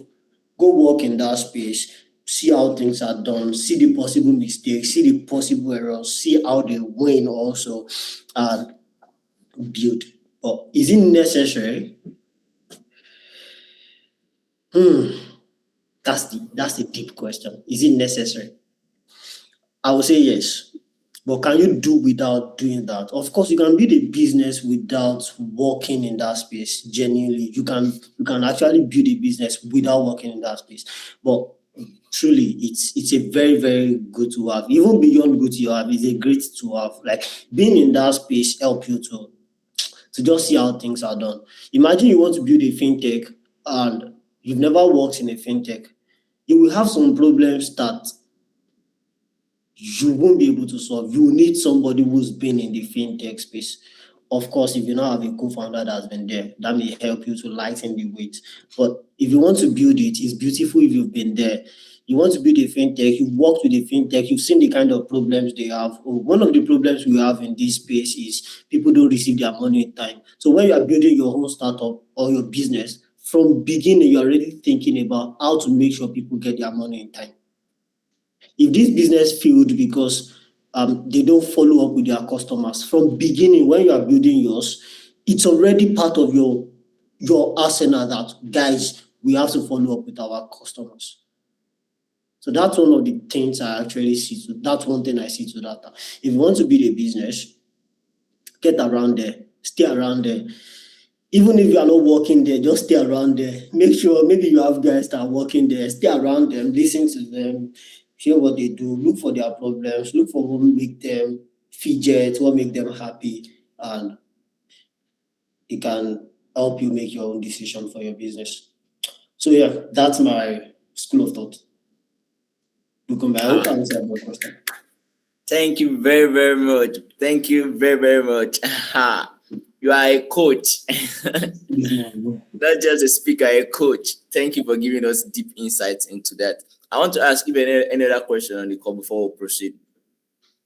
go work in that space, see how things are done, see the possible mistakes, see the possible errors, see how they win also, and build. But is it necessary? That's the deep question. Is it necessary? I would say yes. But can you do without doing that? Of course, you can build a business without working in that space. Genuinely, you can actually build a business without working in that space. But truly, it's a very, very good to have. Even beyond good to have, it's a great to have. Like being in that space help you to just see how things are done. Imagine you want to build a fintech and you've never worked in a fintech. You will have some problems that you won't be able to solve. You need somebody who's been in the fintech space. Of course, if you now have a co-founder that's been there, that may help you to lighten the weight. But if you want to build it, it's beautiful if you've been there. You want to build a fintech, you've worked with a fintech, you've seen the kind of problems they have. One of the problems we have in this space is people don't receive their money in time. So when you are building your own startup or your business, from beginning, you're already thinking about how to make sure people get their money in time. If this business failed because they don't follow up with their customers from beginning, when you are building yours, it's already part of your arsenal that, guys, we have to follow up with our customers. So that's one of the things I actually see. That's one thing I see to that. If you want to build a business, get around there, stay around there. Even if you are not working there, just stay around there. Make sure maybe you have guys that are working there, stay around them, listen to them, hear what they do, look for their problems, look for what make them fidget, what make them happy, and it can help you make your own decision for your business. So yeah, that's my school of thought. I hope I answered your question. Thank you very, very much. Thank you very, very much. You are a coach. Not just a speaker, a coach. Thank you for giving us deep insights into that. I want to ask if any other question on the call before we proceed.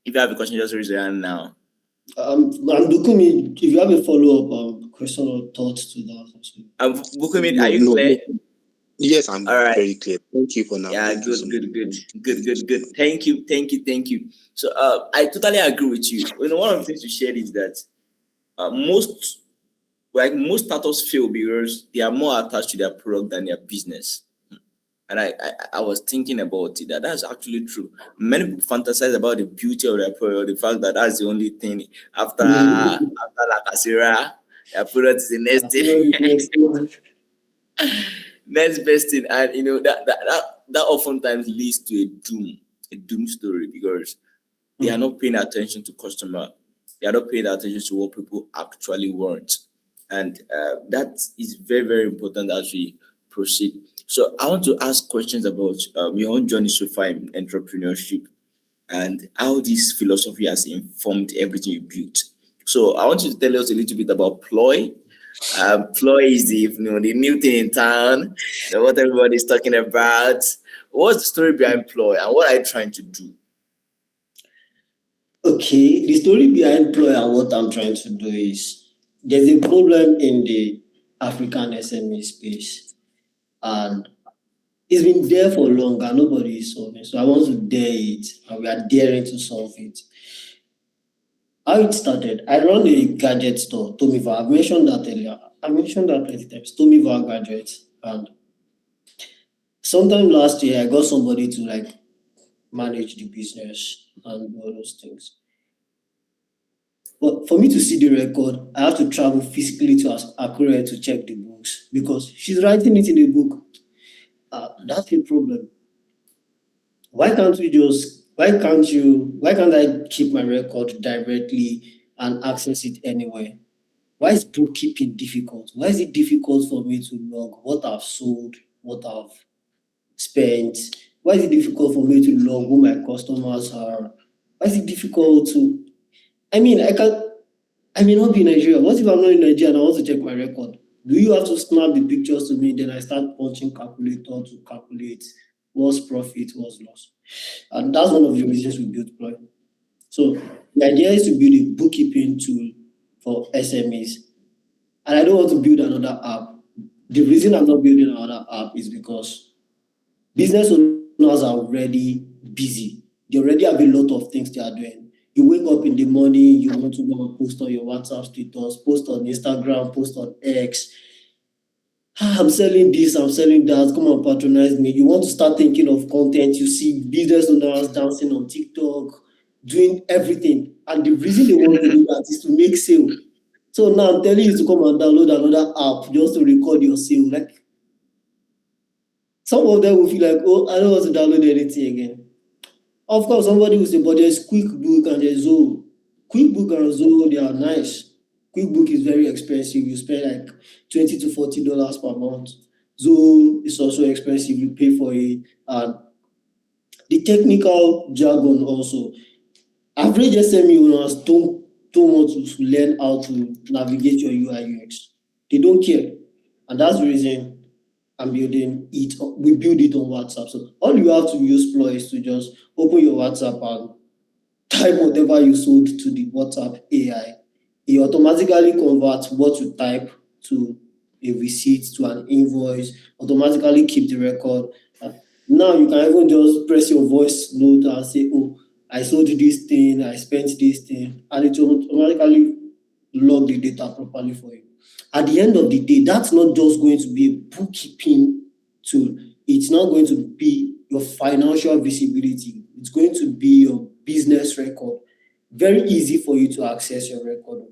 If you have a question, just raise your hand now. Bukumi, if you have a follow-up question or thoughts to that. Bukumi, are you clear? Yes, I'm All right. very clear. Thank you for now. Yeah, good. Thank you. So I totally agree with you. One of the things you shared is that most startups fail because they are more attached to their product than their business. And I was thinking about it, that that's actually true. Many people fantasize about the beauty of their product, the fact that that's the only thing after La Casera, their product is the next thing. Next best thing. And that oftentimes leads to a doom story, because they are not paying attention to customer. They are not paying attention to what people actually want. And that is very, very important as we proceed. So I want to ask questions about your own journey so far in entrepreneurship, and how this philosophy has informed everything you built. So I want you to tell us a little bit about Ploy. Ploy is the new thing in town, what everybody's talking about. What's the story behind Ploy, and what are you trying to do? Okay, the story behind Ploy and what I'm trying to do is there's a problem in the African SME space, and it's been there for long and nobody is solving. So I want to dare it, and we are daring to solve it. How it started, I run a gadget store, Tomiva. I've mentioned that earlier. I mentioned that plenty times, Tomiva Gadgets. And sometime last year, I got somebody to manage the business and all those things. But for me to see the record, I have to travel physically to Akure to check the books because she's writing it in the book. That's a problem. Why can't I keep my record directly and access it anywhere? Why is bookkeeping difficult? Why is it difficult for me to log what I've sold, what I've spent? Why is it difficult for me to log who my customers are? Why is it difficult to I mean, I may not be in Nigeria. What if I'm not in Nigeria and I want to check my record? Do you have to snap the pictures to me? Then I start punching calculator to calculate what's profit, what's loss. And that's one of the reasons we built Ploy. So the idea is to build a bookkeeping tool for SMEs. And I don't want to build another app. The reason I'm not building another app is because business owners are already busy. They already have a lot of things they are doing. You wake up in the morning, you want to go and post on your WhatsApp status, post on Instagram, post on X. I'm selling this, I'm selling that, come and patronize me. You want to start thinking of content. You see business owners dancing on TikTok, doing everything. And the reason they want to do that is to make sale. So now I'm telling you to come and download another app just to record your sale. Some of them will feel like, oh, I don't want to download anything again. Of course, somebody will say, but there's QuickBook and there's Zoho. QuickBook and Zoho, they are nice. QuickBook is very expensive. You spend like $20 to $40 per month. Zoho is also expensive. You pay for it. And the technical jargon also. Average SME owners don't want to learn how to navigate your UI UX. They don't care. And that's the reason I'm building it. We build it on WhatsApp. So all you have to use Ploy is to just open your WhatsApp and type whatever you sold to the WhatsApp AI. It automatically converts what you type to a receipt, to an invoice, automatically keep the record. Now you can even just press your voice note and say, oh, I sold this thing, I spent this thing, and it will automatically log the data properly for you. At the end of the day, that's not just going to be a bookkeeping tool. It's not going to be your financial visibility. It's going to be your business record. Very easy for you to access your record of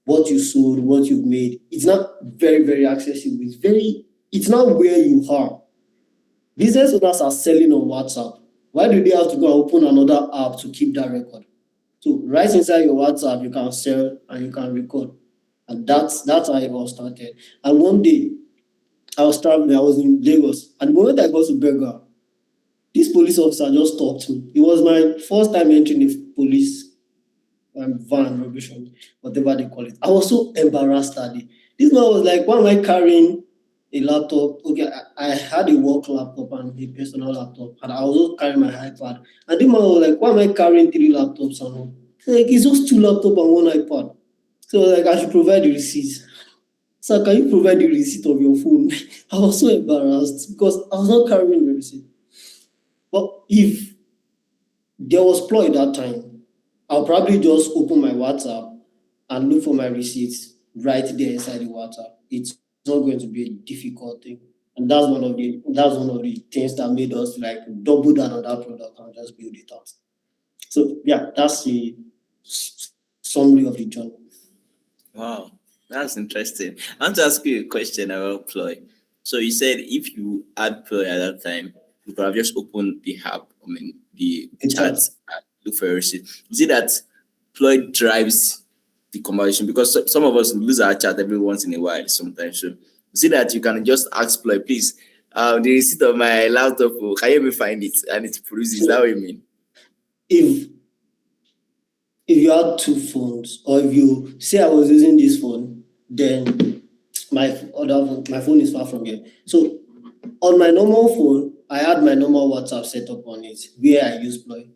what you sold, what you've made. It's not very, very accessible. It's not where you are. Business owners are selling on WhatsApp. Why do they have to go and open another app to keep that record? So right inside your WhatsApp, you can sell and you can record. And that's how it all started. And one day, I was traveling, I was in Lagos. And the moment I got to Berger, this police officer just stopped me. It was my first time entering the police van, rubbish, whatever they call it. I was so embarrassed that day. This man was like, why am I carrying a laptop? Okay, I had a work laptop and a personal laptop. And I was also carrying my iPad. And the man was like, why am I carrying 3 laptops and all? It's just 2 laptops and 1 iPad. So I should provide the receipts. So can you provide the receipt of your phone? I was so embarrassed because I was not carrying the receipt. But if there was Ploy that time, I'll probably just open my WhatsApp and look for my receipts right there inside the WhatsApp. It's not going to be a difficult thing. And that's one of the things that made us like double down on that product and just build it out. So yeah, that's the summary of the journey. Wow, that's interesting. I want to ask you a question about Ploy. So you said if you had Ploy at that time, you could have just opened the app, the The chat, chat. and look for a receipt. Is it that Ploy drives the conversation? Because some of us lose our chat every once in a while sometimes. So is it that you can just ask Ploy, please, the receipt of my laptop, can you help me find it? And it produces. Is that what you mean? If you had two phones, or if you say I was using this phone, then my phone is far from here. So on my normal phone, I had my normal WhatsApp set up on it where I use Ploy.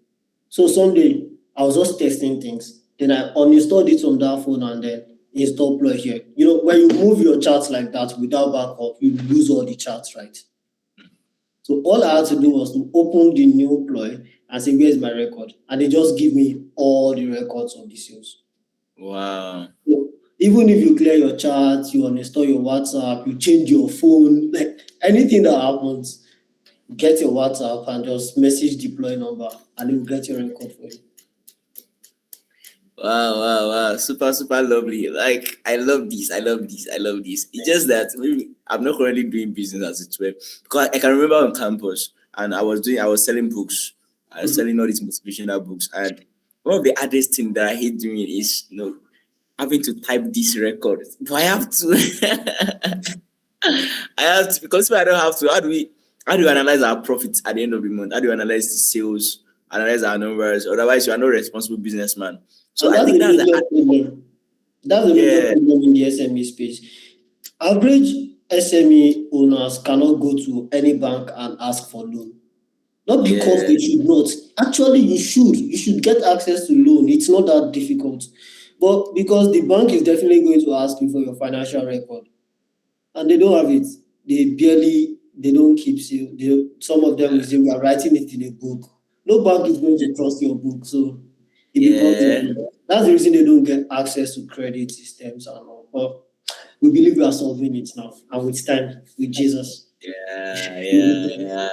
So someday I was just testing things. Then I uninstalled it from that phone and then install Ploy here. You know, when you move your chats like that without backup, you lose all the chats, right? So all I had to do was to open the new Ploy and say, where's my record? And they just give me all the records of the sales. Wow. So even if you clear your chats, you uninstall your WhatsApp, you change your phone, like anything that happens, get your WhatsApp and just message the Ploy number and it will get your record for you. Wow. Super, super lovely. Like, I love this. It's just that maybe I'm not currently doing business as it were. Because I can remember on campus and I was selling books. I was selling all these motivational books. And one of the hardest things that I hate doing is, having to type this record. Do I have to? I have to, because if I don't have to, how do you analyze our profits at the end of the month? How do you analyze the sales, analyze our numbers? Otherwise, you are not a responsible businessman. So And I that's think a that's major problem. That's a major yeah, problem in the SME space. Average SME owners cannot go to any bank and ask for loan. Not because yeah, they should not. Actually, you should. You should get access to loan. It's not that difficult. But because the bank is definitely going to ask you for your financial record, and they don't have it, they don't keep sale. Some of them will say, we are writing it in a book. No bank is going to trust your book. So it becomes yeah. that's the reason they don't get access to credit systems and all. But we believe we are solving it now. And with time, with Jesus. Yeah.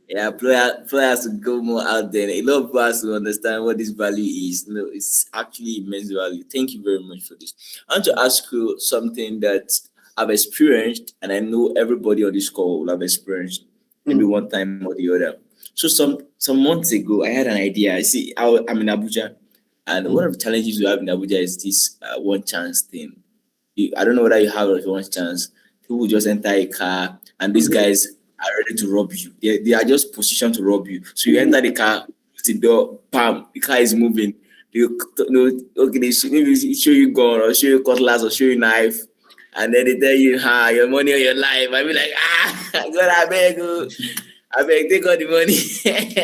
Yeah, player has to go more out there. A lot of us to understand what this value is. It's actually immense value. Thank you very much for this. I want to ask you something that I've experienced, and I know everybody on this call will have experienced maybe one time or the other. So some months ago, I had an idea. I'm in Abuja, and one of the challenges we have in Abuja is this one chance thing. I don't know whether you have a one chance. People will just enter a car, and these guys are ready to rob you. They are just positioned to rob you. So you enter the car, the door, bam, the car is moving. They show you gun or show you cutlass or show you knife, and then they tell you, your money or your life. I be like, God, I beg, take all the money. It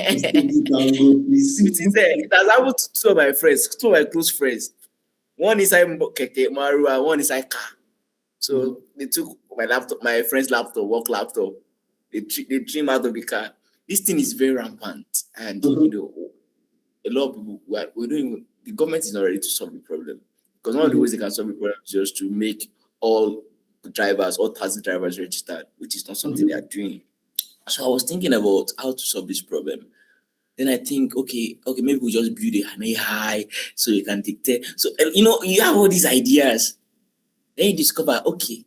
has happened to two of my friends, two of my close friends. One inside Keke Maru and one inside car. So they took my friend's laptop, work laptop. They trim out of the car. This thing is very rampant, and a lot of people the government is not ready to solve the problem, because one of the ways they can solve the problem is just to make all taxi drivers registered, which is not something they are doing. So I was thinking about how to solve this problem. Then I think, okay, maybe we just build an AI so you can dictate. So you have all these ideas. Then you discover, okay,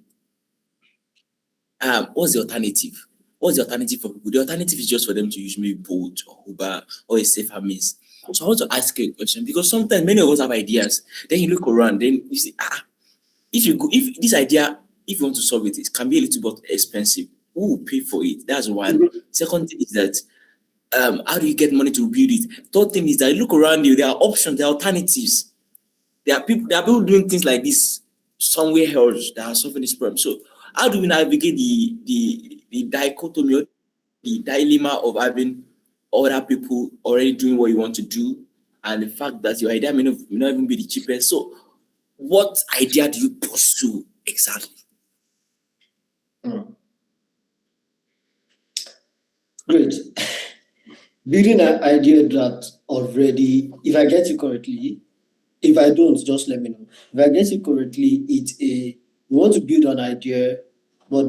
what's the alternative? What's the alternative for people? The alternative is just for them to use maybe Bolt or Uber or a safer means. So I want to ask you a question, because sometimes many of us have ideas. Then you look around, then you see, if this idea, if you want to solve it, it can be a little bit expensive. Who will pay for it? That's one. Second thing is that how do you get money to build it? Third thing is that you look around you, there are options, there are alternatives. There are people doing things like this somewhere else that are solving this problem. So how do we navigate the dichotomy, or the dilemma of having other people already doing what you want to do, and the fact that your idea may not even be the cheapest? So what idea do you pursue exactly? Great. Building an idea that already, if I get you correctly, if I don't, just let me know. If I get you correctly, you want to build an idea, but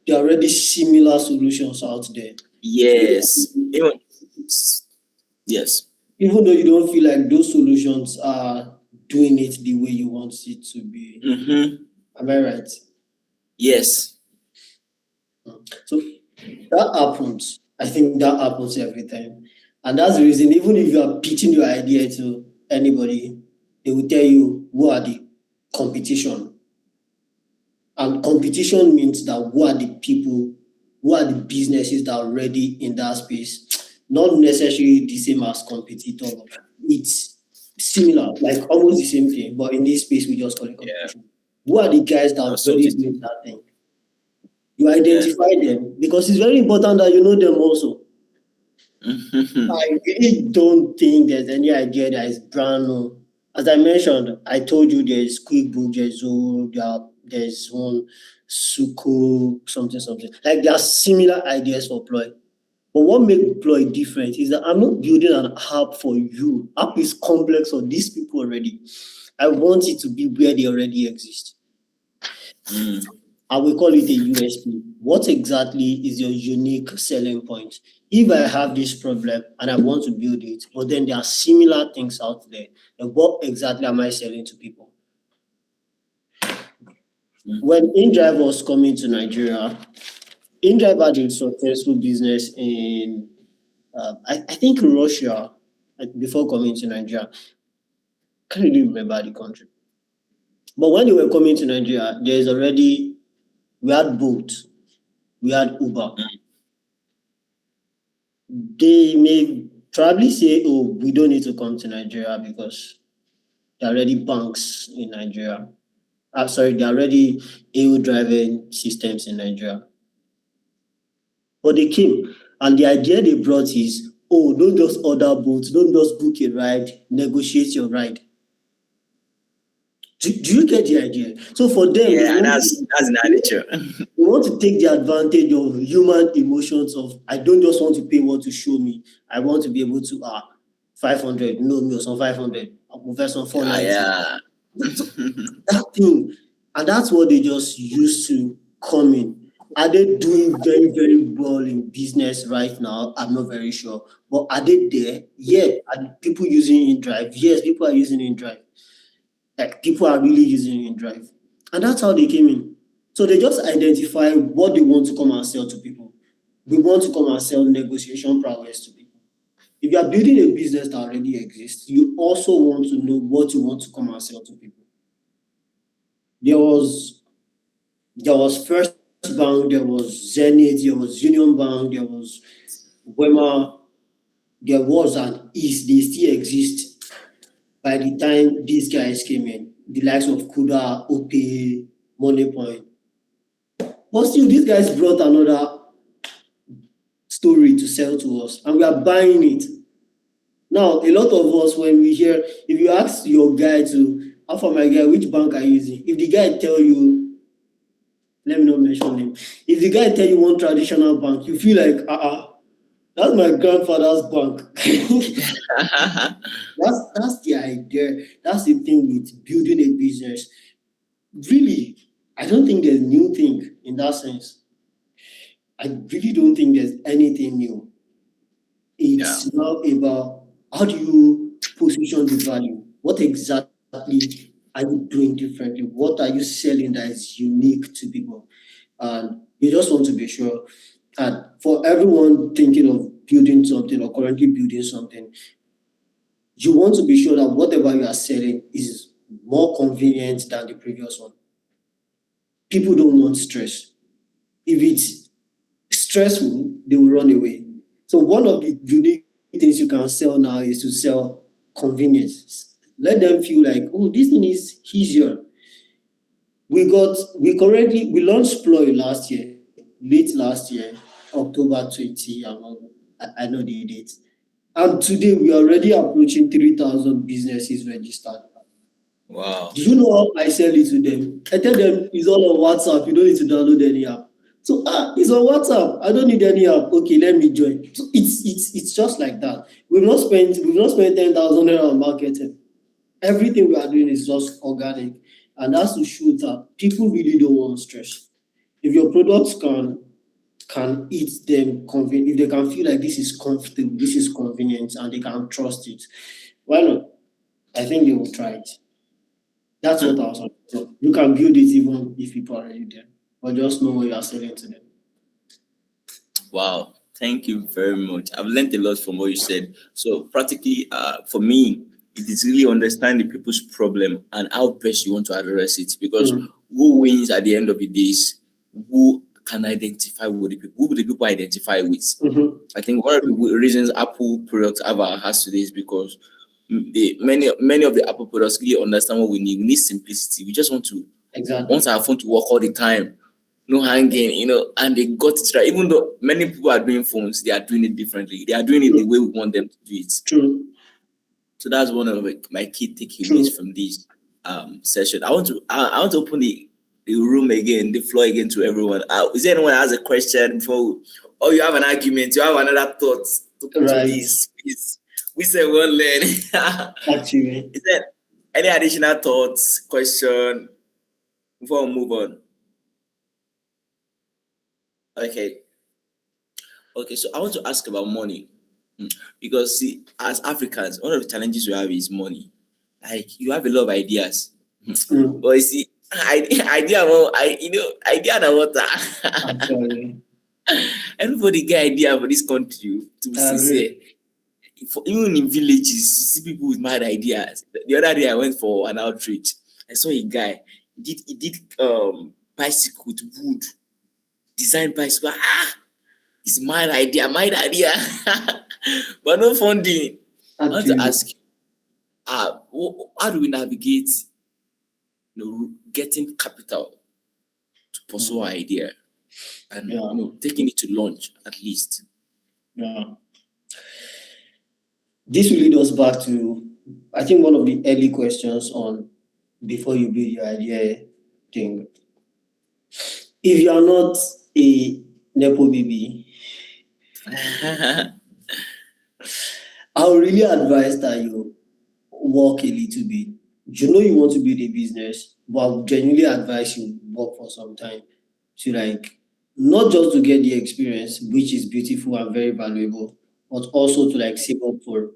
there are already similar solutions out there. Yes. Yes. Even though you don't feel like those solutions are doing it the way you want it to be. Mm-hmm. Am I right? Yes. So that happens. I think that happens every time. And that's the reason, even if you are pitching your idea to anybody, they will tell you who are the competition. And competition means that who are the people, who are the businesses that are already in that space. Not necessarily the same as competitor. It's similar, like almost the same thing, but in this space we just call it competition. Who are the guys that are already doing that thing? You identify them because it's very important that you know them also. I really don't think there's any idea that is brand new. As I mentioned, I told you there's QuickBook, there's Zoho, there's one Suko, something. Like there are similar ideas for Ploy. But what makes Ploy different is that I'm not building an app for you. App is complex for these people already. I want it to be where they already exist. I will call it a USP. What exactly is your unique selling point? If I have this problem and I want to build it, but then there are similar things out there, then what exactly am I selling to people? When InDrive was coming to Nigeria, InDrive had a successful business in, I think, Russia before coming to Nigeria. Can't really remember the country. But when they were coming to Nigeria, we had Bolt, we had Uber. They may probably say, oh, we don't need to come to Nigeria because there are already banks in Nigeria. There are already EU driving systems in Nigeria. But they came, and the idea they brought is, oh, don't just order boats, don't just book a ride, negotiate your ride. Do you get the idea? So for them, that's not nature. They want to take the advantage of human emotions of, I don't just want to pay what you show me. I want to be able to 500, no, me on 500, I'll convert on 490. That thing. And that's what they just used to come in. Are they doing very, very well in business right now? I'm not very sure. But are they there? Yeah. Are people using InDrive? Yes, people are using InDrive. Like people are really using InDrive. And that's how they came in. So they just identify what they want to come and sell to people. We want to come and sell negotiation prowess to people. If you are building a business that already exists, you also want to know what you want to come and sell to people. There was First Bank, there was Zenith, there was Union Bank, there was Wema, there was and is, they still exist by the time these guys came in. The likes of Kuda, OPay, MoneyPoint. But still, these guys brought another story to sell to us, and we are buying it. Now, a lot of us, when we hear, if you ask your guy for my guy, which bank are you using? If the guy tell you, let me not mention him. If the guy tell you one traditional bank, you feel like, that's my grandfather's bank. That's the idea. That's the thing with building a business. Really, I don't think there's new thing in that sense. I really don't think there's anything new. It's now about how do you position the value? What exactly are you doing differently? What are you selling that is unique to people? And you just want to be sure that for everyone thinking of building something or currently building something, you want to be sure that whatever you are selling is more convenient than the previous one. People don't want stress. If it's stressful, they will run away. So one of the unique things you can sell now is to sell convenience. Let them feel like, oh, this thing is easier. We launched Ploy late last year, October 20, I know the date. And today we are already approaching 3,000 businesses registered. Wow. Do you know how I sell it to them? I tell them it's all on WhatsApp. You don't need to download any app. So it's on WhatsApp. I don't need any app. Okay, let me join. So it's just like that. We've not spent 10,000 naira on marketing. Everything we are doing is just organic, and that's to show that people really don't want stress. If your products can eat them if they can feel like this is comfortable, this is convenient, and they can trust it, why not? I think they will try it. That's what I was saying. So you can build it even if people are already there, but just know what you are selling to them. Wow, thank you very much. I've learned a lot from what you said. So practically, for me, it is really understanding people's problem and how best you want to address it. Because who wins at the end of the day is who can identify with the people. Who the people identify with. I think one of the reasons Apple products have a has today is because many of the Apple products really understand what we need. We need simplicity. We just want to want our phone to work all the time. No hanging, and they got it right. Even though many people are doing phones, they are doing it differently. They are doing it the way we want them to do it. True. So that's one of my key takeaways from this session. I want to open the room again, the floor again to everyone. Is there anyone that has a question before, or you have an argument, you have another thought to this? Please, we say one learn. Actually, is there any additional thoughts, question before we move on? Okay, so I want to ask about money. Because see, as Africans, one of the challenges we have is money. Like you have a lot of ideas. But you see, idea that water. Everybody get idea for this country, to be sincere. Even in villages, you see people with mad ideas. The other day I went for an outreach. I saw a guy. He did bicycle with wood. Design bicycle. It's my idea. But no funding. I want to ask you, how do we navigate getting capital to pursue our idea and taking it to launch at least? Yeah. This will lead us back to, I think, one of the early questions on before you build your idea thing. If you are not a Nepo baby, I would really advise that you work a little bit. You know you want to build a business, but I would genuinely advise you work for some time to not just to get the experience, which is beautiful and very valuable, but also to save up for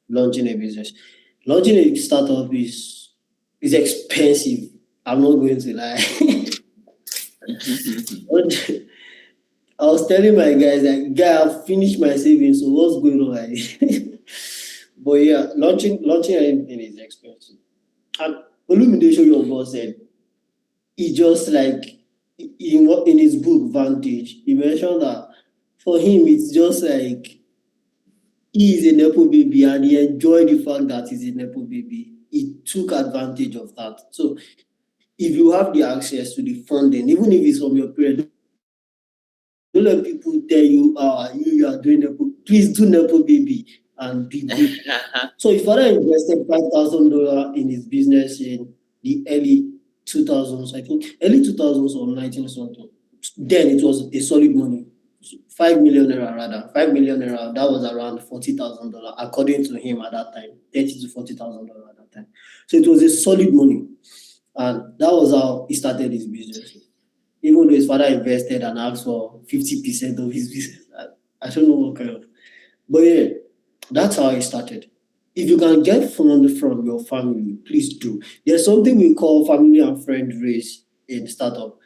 launching a business. Launching a startup is expensive. I'm not going to lie. I was telling my guys guy, I've finished my savings, so what's going on? But yeah, launching anything is expensive. And Olumide Soyombo said, he just in his book Vantage, he mentioned that for him it's just he is a Nepo baby and he enjoyed the fact that he's a Nepo baby. He took advantage of that. So if you have the access to the funding, even if it's from your parents, don't let people tell you, you are doing Nepo. Please do Nepo baby and be good. So his father invested $5,000 in his business in the early 2000s, I think, early 2000s or 19 something. Then it was a solid money. 5 million naira rather. 5 million naira, that was around $40,000 according to him at that time. $30,000 to $40,000 at that time. So it was a solid money. And that was how he started his business. Even though his father invested and asked for 50% of his business. I don't know what kind of. But yeah, that's how he started. If you can get funds from your family, please do. There's something we call family and friend raise in startup.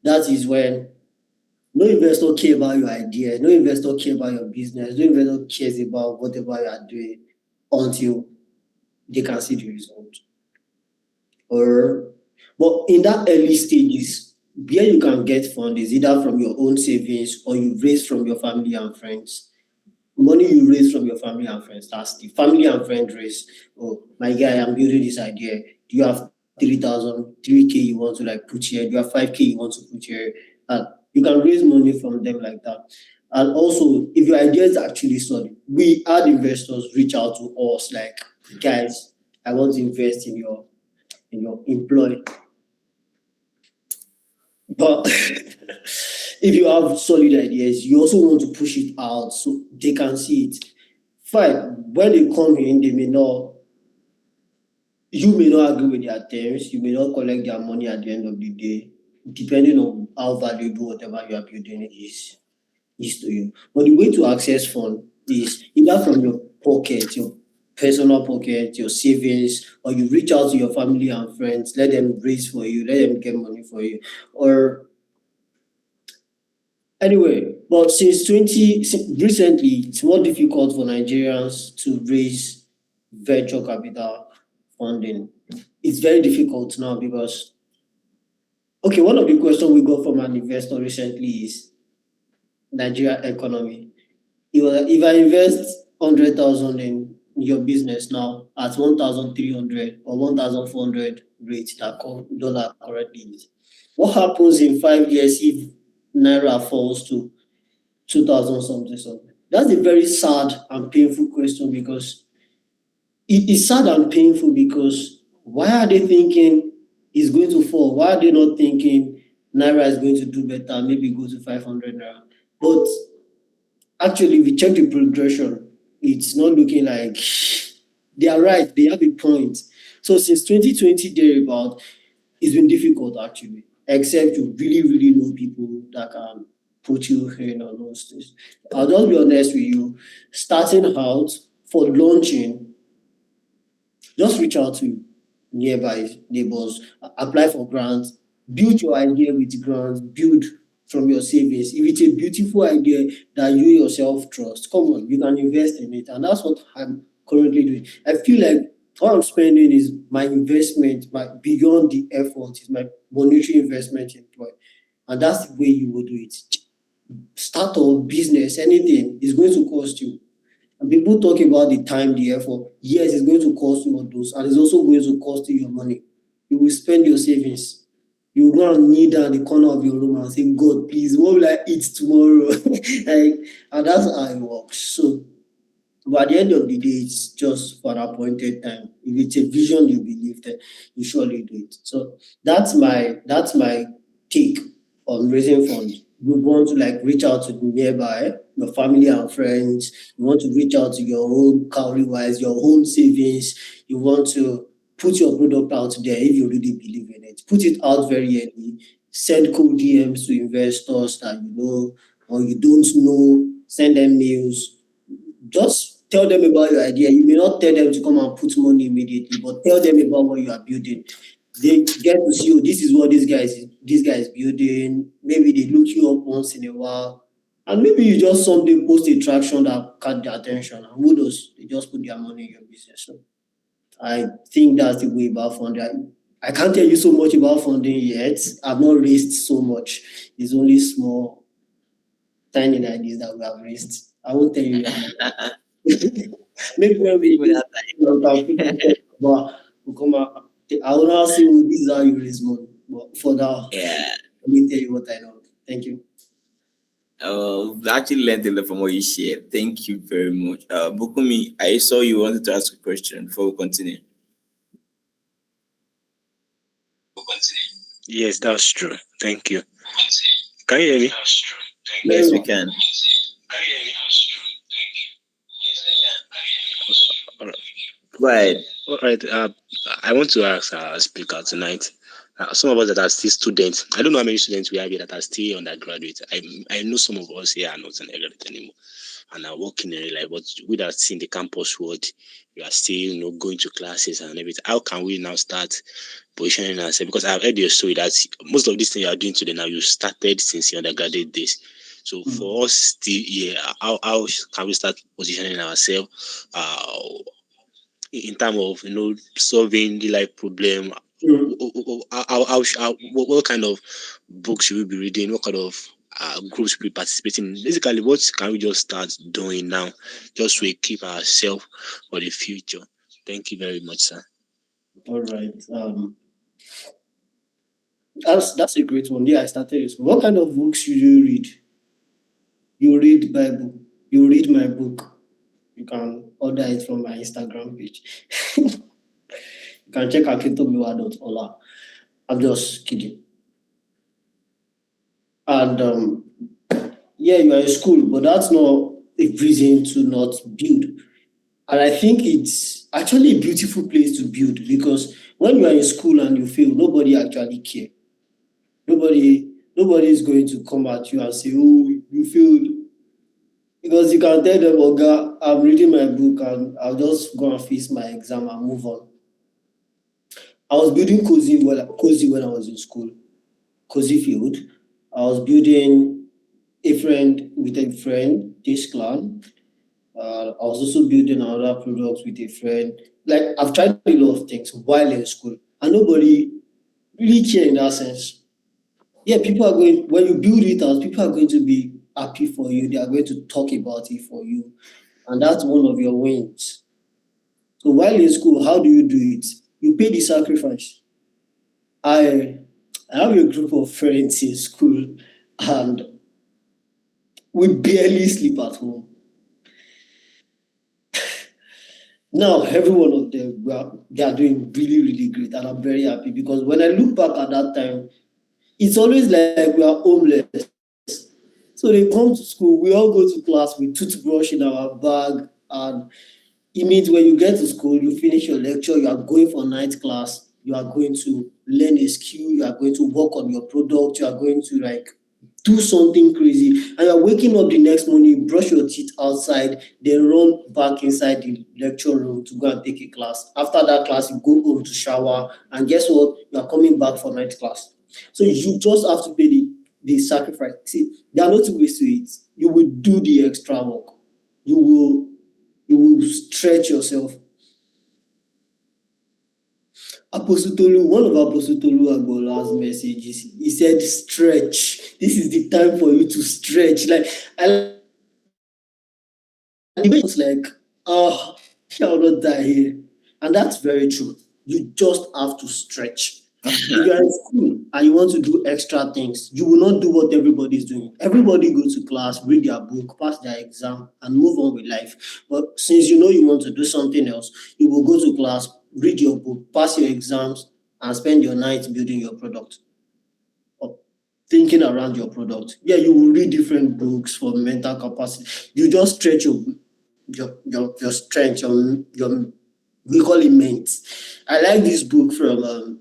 That is when no investor cares about your idea, no investor cares about your business, no investor cares about whatever you are doing until they can see the result. But in that early stages, where you can get funds is either from your own savings or you raise from your family and friends. Money you raise from your family and friends, that's the family and friend raise. Oh, my guy, I'm building this idea. Do you have 3,000, 3K you want to put here? Do you have 5K you want to put here? And you can raise money from them like that. And also, if your idea is actually solid, we had investors reach out to us guys, I want to invest in your employee. But if you have solid ideas, you also want to push it out so they can see it. Fine. When they come in, you may not agree with their terms, you may not collect their money at the end of the day. depending on how valuable whatever you are building is to you. But the way to access fund is either from your pocket, your personal pocket, your savings, or you reach out to your family and friends, let them raise for you, let them get money for you, or anyway. But recently, it's more difficult for Nigerians to raise venture capital funding. It's very difficult now because, okay, one of the questions we got from an investor recently is Nigeria economy. If I invest 100,000 in your business now at 1,300 or 1,400 rate that dollar currently is, what happens in 5 years if naira falls to 2,000 something? That's a very sad and painful question because it is sad and painful because why are they thinking it's going to fall? Why are they not thinking naira is going to do better, maybe go to 500 naira? But actually, if we check the progression, it's not looking like they are right. They have a point. So since 2020, thereabout, it's been difficult actually, except you really, really know people that can put you in on those things. I'll just be honest with you. Starting out for launching, just reach out to nearby neighbors, apply for grants, build your idea with grants, build from your savings. If it's a beautiful idea that you yourself trust, come on, you can invest in it. And that's what I'm currently doing. I feel like what I'm spending is my investment, my beyond the effort, is my monetary investment employed. And that's the way you will do it. Start a business, anything is going to cost you. And people talk about the time, the effort. Yes, it's going to cost you all those, and it's also going to cost you your money. You will spend your savings. You will go and kneel down in the corner of your room and say, God, please, what will I eat tomorrow? And that's how it works. So, but at the end of the day, it's just for an appointed time. If it's a vision you believe that, you surely do it. So that's my take on raising funds. You want to like reach out to nearby your family and friends. You want to reach out to your own cowrie wise, your own savings. You want to put your product out there if you really believe in it. Put it out very early. Send cold DMs to investors that you know or you don't know. Send them mails. Just tell them about your idea. You may not tell them to come and put money immediately, but tell them about what you are building. They get to see, oh, this is what this guy is building. Maybe they look you up once in a while. And maybe you just someday post a traction that caught their attention. And who knows? They just put their money in your business. So I think that's the way about funding. I can't tell you so much about funding yet. I've not raised so much. It's only small, tiny ideas that we have raised. I won't tell you yet. Maybe when we Even that but we'll come out. I will now say, this is how you raise money. But for now, yeah. let me tell you what I know. Thank you. We've actually learned a lot from what you shared. Thank you very much. Bukumi, I saw you wanted to ask a question before we continue. Yes, that's true. Thank you. Can you hear me? Yes, we can. Go ahead. All right. I want to ask our speaker tonight. Some of us that are still students. I don't know how many students we have here that are still undergraduate. I know some of us here are not undergraduate anymore and are working in real life. But we that see in the campus world, we are still going to classes and everything. How can we now start positioning ourselves? Because I've heard your story that most of these things you are doing today now, you started since your undergraduate days. So for us still here, how can we start positioning ourselves? In terms of solving the life problem, what kind of books should we be reading? What kind of groups should we be participating in? Basically, what can we just start doing now, just to keep ourselves for the future? Thank you very much, sir. All right. That's a great one. Yeah, I started it. What kind of books should you read? You read Bible. You read my book. You can order it from my Instagram page. You can check Akintomiwa.ola. I'm just kidding. And yeah, you are in school, but that's not a reason to not build. And I think it's actually a beautiful place to build because when you are in school and you fail, nobody actually cares. Nobody is going to come at you and say, "Oh, you failed," because you can tell them, "Oga, I'm reading my book and I'll just go and face my exam and move on." I was building cozy when I was in school. Cozy field. I was building with a friend, this clan. I was also building another product with a friend. Like, I've tried a lot of things while in school, and nobody really care in that sense. Yeah, people are going when you build it out, people are going to be happy for you. They are going to talk about it for you, and that's one of your wins. So while in school, how do you do it? You pay the sacrifice. I I have a group of friends in school, and we barely sleep at home. Now, every one of them, they are doing really, really great, and I'm very happy because when I look back at that time, it's always like we are homeless. So they come to school, we all go to class with toothbrush in our bag, and it means when you get to school, you finish your lecture, you are going for night class, you are going to learn a skill, you are going to work on your product, you are going to like do something crazy, and you're waking up the next morning, brush your teeth outside, then run back inside the lecture room to go and take a class. After that class, you go home to shower, and guess what? You are coming back for night class. So you just have to pay the sacrifice. See, there are no two ways to it. You will do the extra work. You will stretch yourself. Apostle Tolu, one of Apostle Tolu Agbola's messages, he said, stretch. This is the time for you to stretch. Like, I was like, oh, I will not die here. And that's very true. You just have to stretch. If you are in school and you want to do extra things, you will not do what everybody is doing. Everybody go to class, read their book, pass their exam, and move on with life. But since you know you want to do something else, you will go to class, read your book, pass your exams, and spend your night building your product or thinking around your product. Yeah, you will read different books for mental capacity. You just stretch your strength, your we call it ment. I like this book from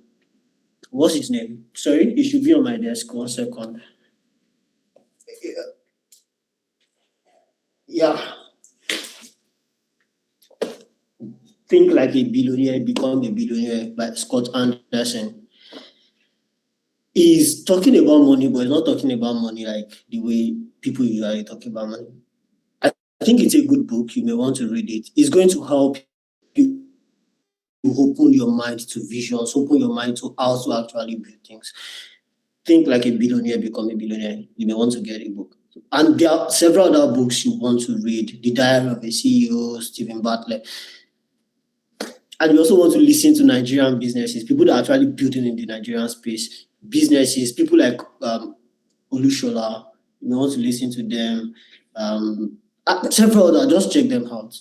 what's his name? Sorry, it should be on my desk. 1 second. Yeah, Think Like a Billionaire, Become a Billionaire by Scott Anderson. He's talking about money, but he's not talking about money like the way people usually talk about money. I think it's a good book. You may want to read it. It's going to help you open your mind to visions, open your mind to how to actually build things. Think Like a Billionaire, Become a Billionaire. You may want to get a book. And there are several other books you want to read. The Diary of a CEO, Stephen Bartlett. And you also want to listen to Nigerian businesses, people that are actually building in the Nigerian space, businesses, people like Olushola. You may want to listen to them. Several other, just check them out.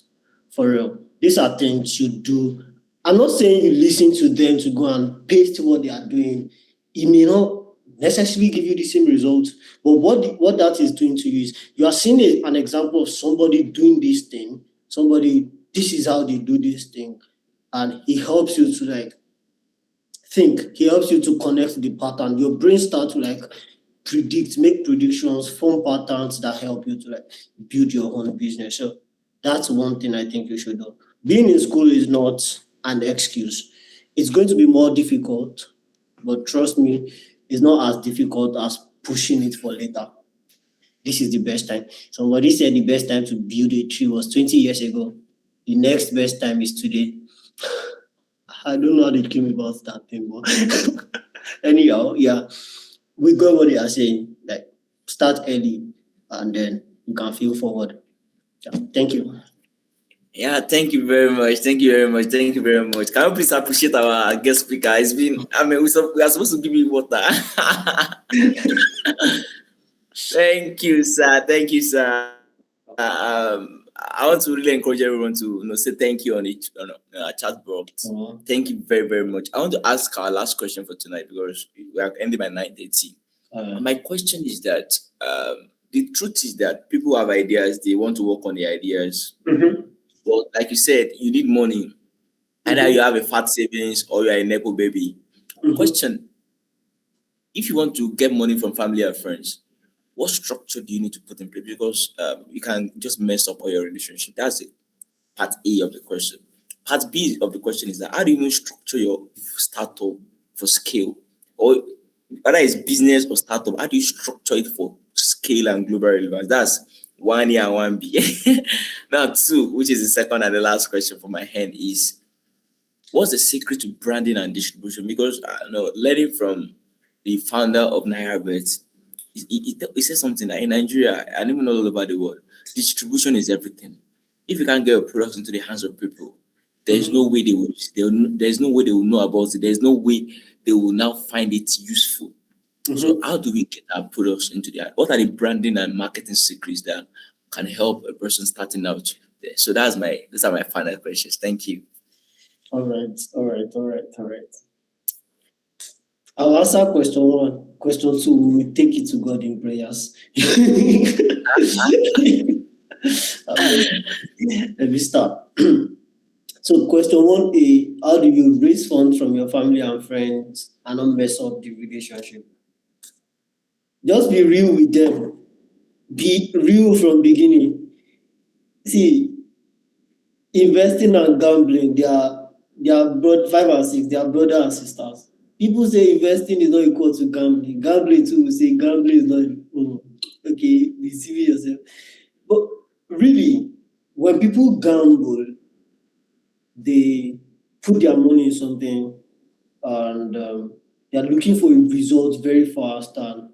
For real. These are things you do. I'm not saying you listen to them to go and paste what they are doing. It may not necessarily give you the same results, but what that is doing to you is you are seeing an example of somebody doing this thing, this is how they do this thing, and it helps you to like think. He helps you to connect the pattern. Your brain starts to like make predictions, form patterns that help you to like build your own business. So that's one thing I think you should do. Being in school is not an excuse. It's going to be more difficult, but trust me, it's not as difficult as pushing it for later. This is the best time. Somebody said the best time to build a tree was 20 years ago. The next best time is today. I don't know how they came about that thing, but anyhow, yeah, we got what they are saying. Like, start early, and then you can feel forward. Yeah, thank you. Yeah, thank you very much. Thank you very much. Thank you very much. Can you please appreciate our guest speaker? It's been, we are supposed to give you water. Thank you, sir. Thank you, sir. I want to really encourage everyone to say thank you on our chat box. Thank you very, very much. I want to ask our last question for tonight because we are ending by 9:30. My question is that the truth is that people have ideas, they want to work on the ideas. But like you said, you need money. Either you have a fat savings or you are a nepo baby. Question: if you want to get money from family and friends, what structure do you need to put in place? Because you can just mess up all your relationship. That's it. Part A of the question. Part B of the question is that how do you even structure your startup for scale? Or whether it's business or startup, how do you structure it for scale and global relevance? That's 1A and 1B. Now, 2, which is the second and the last question for my hand, is what's the secret to branding and distribution? Because I know learning from the founder of NairaBet, he said something that in Nigeria and even all over the world, distribution is everything. If you can't get a product into the hands of people, there's no way there's no way they will know about it. There's no way they will now find it useful. So how do we get our products into the? What are the branding and marketing secrets that can help a person starting out there? So those are my final questions. Thank you. All right. I'll answer question 1. Question 2, we will take it to God in prayers. Let me start. So question 1A, how do you raise funds from your family and friends and not mess up the relationship? Just be real with them. Be real from beginning. See, investing and gambling, they are 5 and 6, they are brother and sisters. People say investing is not equal to gambling. Gambling too, we say gambling is not okay, deceiving yourself. But really, when people gamble, they put their money in something and they are looking for a result very fast, and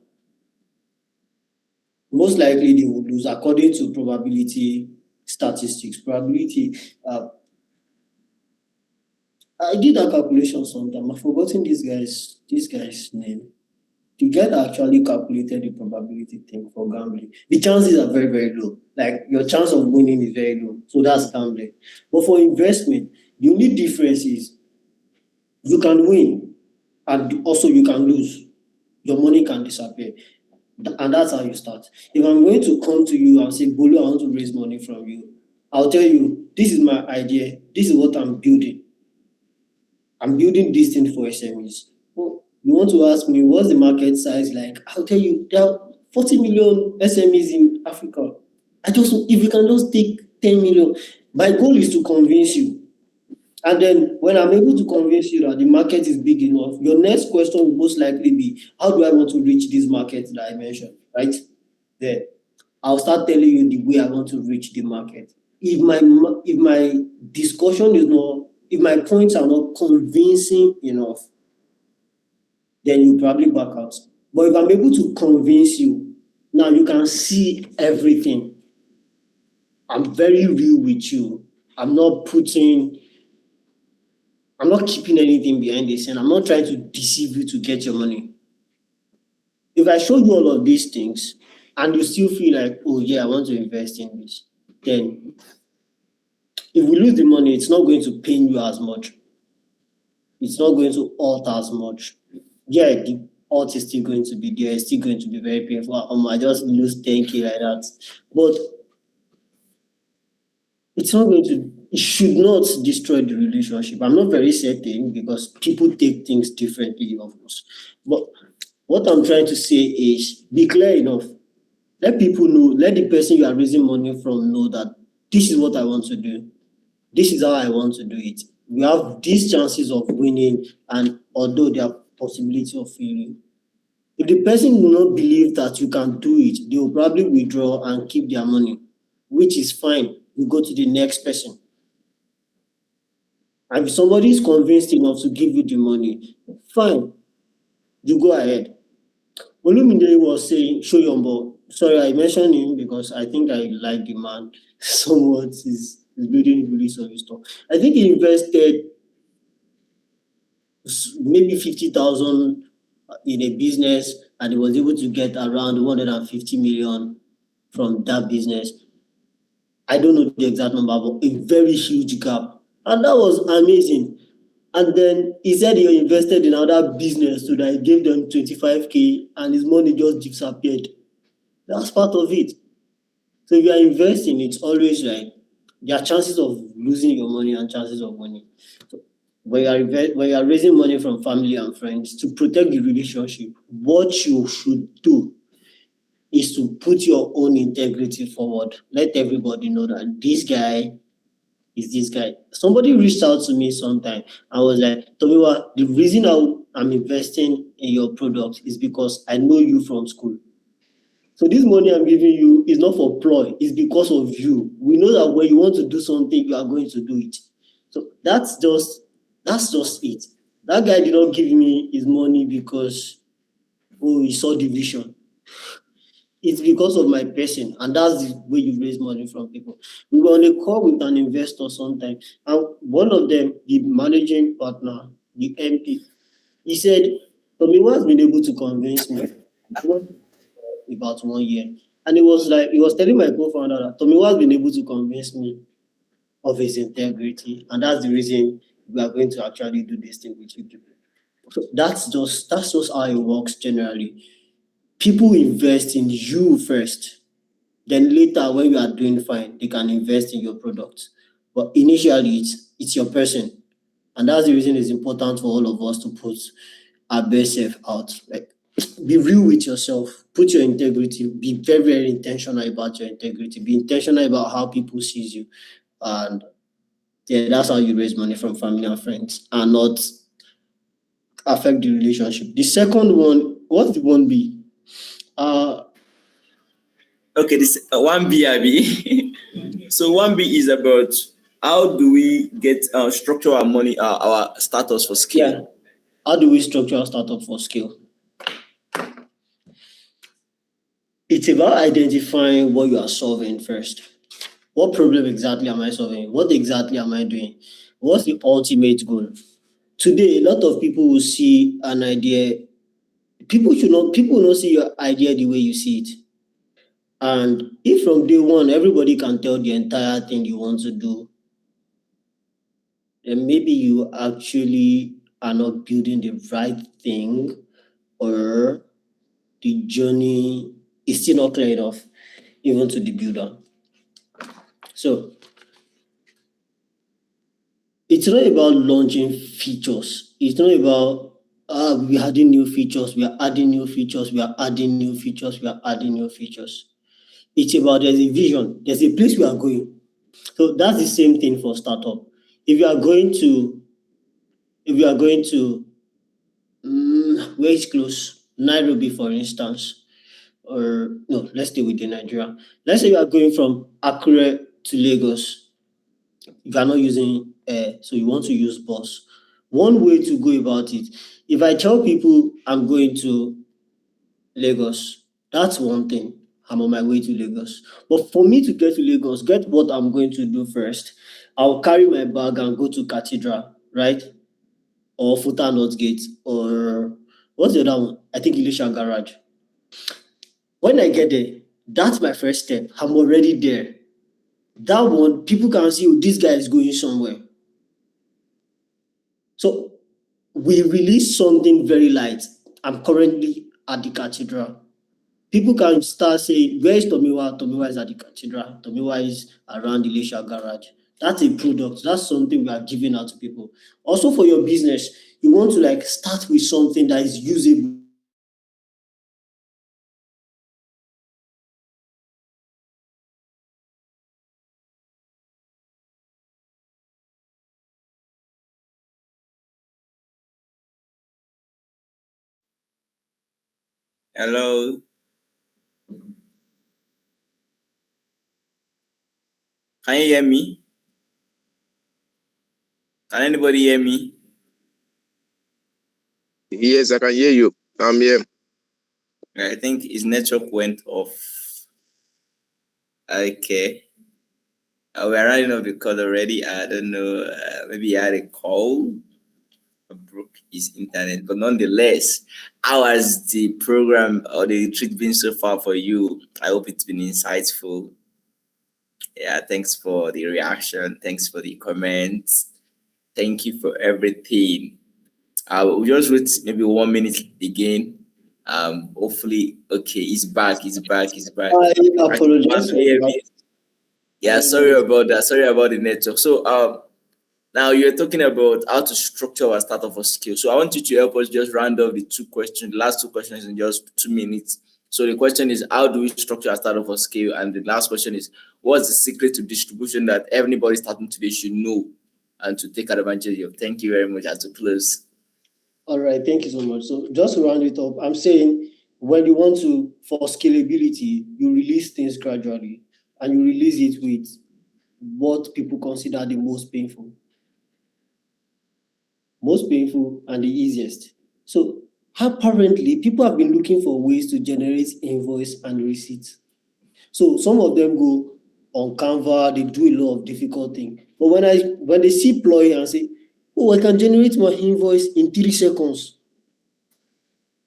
most likely they will lose according to probability statistics. Probability. I did a calculation sometime. I've forgotten this guy's name. The guy that actually calculated the probability thing for gambling. The chances are very, very low. Like your chance of winning is very low. So that's gambling. But for investment, the only difference is you can win and also you can lose. Your money can disappear. And that's how you start. If I'm going to come to you and say, Bolu, I want to raise money from you, I'll tell you, this is my idea. This is what I'm building. I'm building this thing for SMEs. Well, you want to ask me, what's the market size like? I'll tell you, there are 40 million SMEs in Africa. If you can just take 10 million, my goal is to convince you. And then when I'm able to convince you that the market is big enough, your next question will most likely be, how do I want to reach this market that I mentioned, right? Then I'll start telling you the way I want to reach the market. If my discussion is not, if my points are not convincing enough, then you probably back out. But if I'm able to convince you, now you can see everything. I'm very real with you. I'm not keeping anything behind the scene. I'm not trying to deceive you to get your money. If I show you all of these things and you still feel like, oh yeah, I want to invest in this, then if we lose the money, it's not going to pain you as much. It's not going to hurt as much. Yeah, the hurt is still going to be there. It's still going to be very painful. I just lose 10K like that. But it should not destroy the relationship. I'm not very certain because people take things differently, of course. But what I'm trying to say is be clear enough. Let people know, let the person you are raising money from know that this is what I want to do. This is how I want to do it. We have these chances of winning, and although there are possibility of failing. If the person will not believe that you can do it, they will probably withdraw and keep their money, which is fine. You go to the next person. And if somebody is convinced enough to give you the money, fine, you go ahead. Olumide was saying, Shoyombo. Sorry, I mentioned him because I think I like the man somewhat. He's building release of his stuff. I think he invested maybe 50,000 in a business and he was able to get around 150 million from that business. I don't know the exact number, but a very huge gap. And that was amazing. And then he said he invested in another business so that he gave them 25K and his money just disappeared. That's part of it. So if you are investing, it's always like there are chances of losing your money and chances of winning. So when you are raising money from family and friends to protect the relationship, what you should do is to put your own integrity forward. Let everybody know that this guy is this guy. Somebody reached out to me sometime. I was like, Tomiwa, the reason I'm investing in your product is because I know you from school. So this money I'm giving you is not for ploy, it's because of you. We know that when you want to do something, you are going to do it. So that's just it. That guy did not give me his money because he saw the vision. It's because of my person, and that's the way you raise money from people. We were on a call with an investor sometime, and one of them, the managing partner, the MP, he said, Tomiwa has been able to convince me about 1 year. And it was like, he was telling my co-founder that Tomiwa has been able to convince me of his integrity, and that's the reason we are going to actually do this thing with you people. So that's just how it works generally. People invest in you first, then later when you are doing fine, they can invest in your product. But initially, it's your person, and that's the reason it's important for all of us to put our best self out. Like, be real with yourself. Put your integrity. Be very, very intentional about your integrity. Be intentional about how people sees you, and yeah, that's how you raise money from family and friends, and not affect the relationship. The second one, what's the one B? Okay, this 1B, Abi. So 1B is about how do we get structure our money, our status for scale. Yeah. How do we structure our startup for scale? It's about identifying what you are solving first. What problem exactly am I solving? What exactly am I doing? What's the ultimate goal? Today, a lot of people will see an idea. People will not see your idea the way you see it. And if from day one everybody can tell the entire thing you want to do, then maybe you actually are not building the right thing, or the journey is still not clear enough even to the builder. So it's not about launching features. It's not about we're adding new features, we are adding new features, we are adding new features, we are adding new features. It's about there's a vision, there's a place we are going. So that's the same thing for startup. If you are going to, where is close? Nairobi, for instance, or no, let's stay within Nigeria. Let's say you are going from Accra to Lagos. You are not using air, so you want to use bus. One way to go about it, if I tell people I'm going to Lagos, that's one thing. I'm on my way to Lagos. But for me to get to Lagos, get what I'm going to do first. I'll carry my bag and go to Cathedral, right? Or Futa North Gate, or what's the other one? I think Elisha Garage. When I get there, that's my first step. I'm already there. That one, people can see, oh, this guy is going somewhere. So we release something very light. I'm currently at the Cathedral. People can start saying, where is Tomiwa? Tomiwa is at the Cathedral. Tomiwa is around the Elisha Garage. That's a product. That's something we are giving out to people. Also for your business, you want to like start with something that is usable. Hello, can you hear me? Can anybody hear me? Yes, I can hear you. I'm here. I think his network went off. Okay. We're running off the call already. I don't know. Maybe he had a call or broke his internet. But nonetheless, how has the program or the retreat been so far for you? I hope it's been insightful. Yeah, thanks for the reaction. Thanks for the comments. Thank you for everything. We'll just wait maybe 1 minute again. Hopefully, okay, he's back. He's back. He's back. I apologize for Can you hear that. me? Yeah, sorry about that. Sorry about the network. So, Now you're talking about how to structure our startup for scale. So I want you to help us just round up the last two questions in just 2 minutes. So the question is, how do we structure our startup for scale? And the last question is, what's the secret to distribution that everybody starting today should know and to take advantage of? Thank you very much. As to close. All right, thank you so much. So just to round it up, I'm saying when you want to, for scalability, you release things gradually and you release it with what people consider the most painful and the easiest. So apparently, people have been looking for ways to generate invoice and receipts. So some of them go on Canva, they do a lot of difficult things. But when they see ploy and say, oh, I can generate my invoice in 3 seconds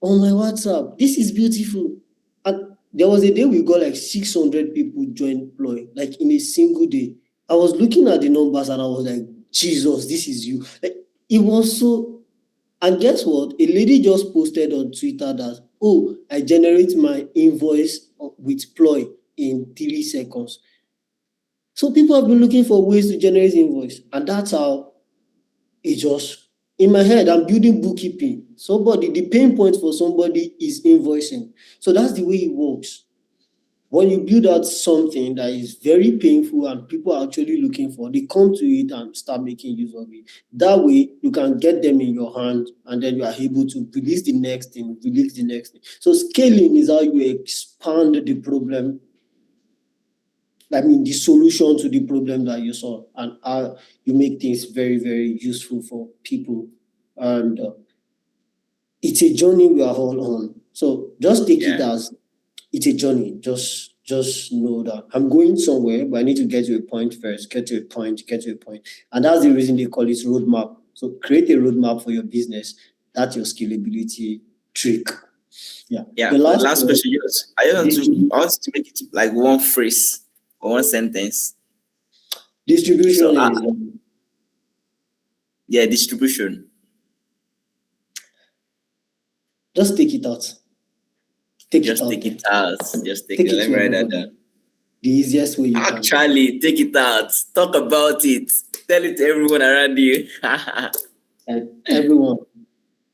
on my WhatsApp. This is beautiful. And there was a day we got like 600 people join ploy, like in a single day. I was looking at the numbers and I was like, Jesus, this is you. Like, it was so. And guess what? A lady just posted on Twitter that, oh, I generate my invoice with ploy in 3 seconds. So people have been looking for ways to generate invoice, and that's how it just in my head. I'm building bookkeeping. The pain point for somebody is invoicing. So that's the way it works. When you build out something that is very painful and people are actually looking for, they come to it and start making use of it. That way, you can get them in your hand and then you are able to release the next thing. So scaling is how you expand the problem. The solution to the problem that you solve, and how you make things very, very useful for people. And it's a journey we are all on. So just take it as it's a journey. Just know that I'm going somewhere, but I need to get to a point first. Get to a point, and that's the reason they call it roadmap. So create a roadmap for your business. That's your scalability trick. Yeah. Yeah. The For the last last one, question, yes. I want to make it like one phrase or one sentence. distribution So is distribution. just take it out. Just take it out. Just take Take it. it Let to me write that everybody. down. The easiest way you can. Actually, take it out. Talk about it. Tell it to everyone around you. And everyone.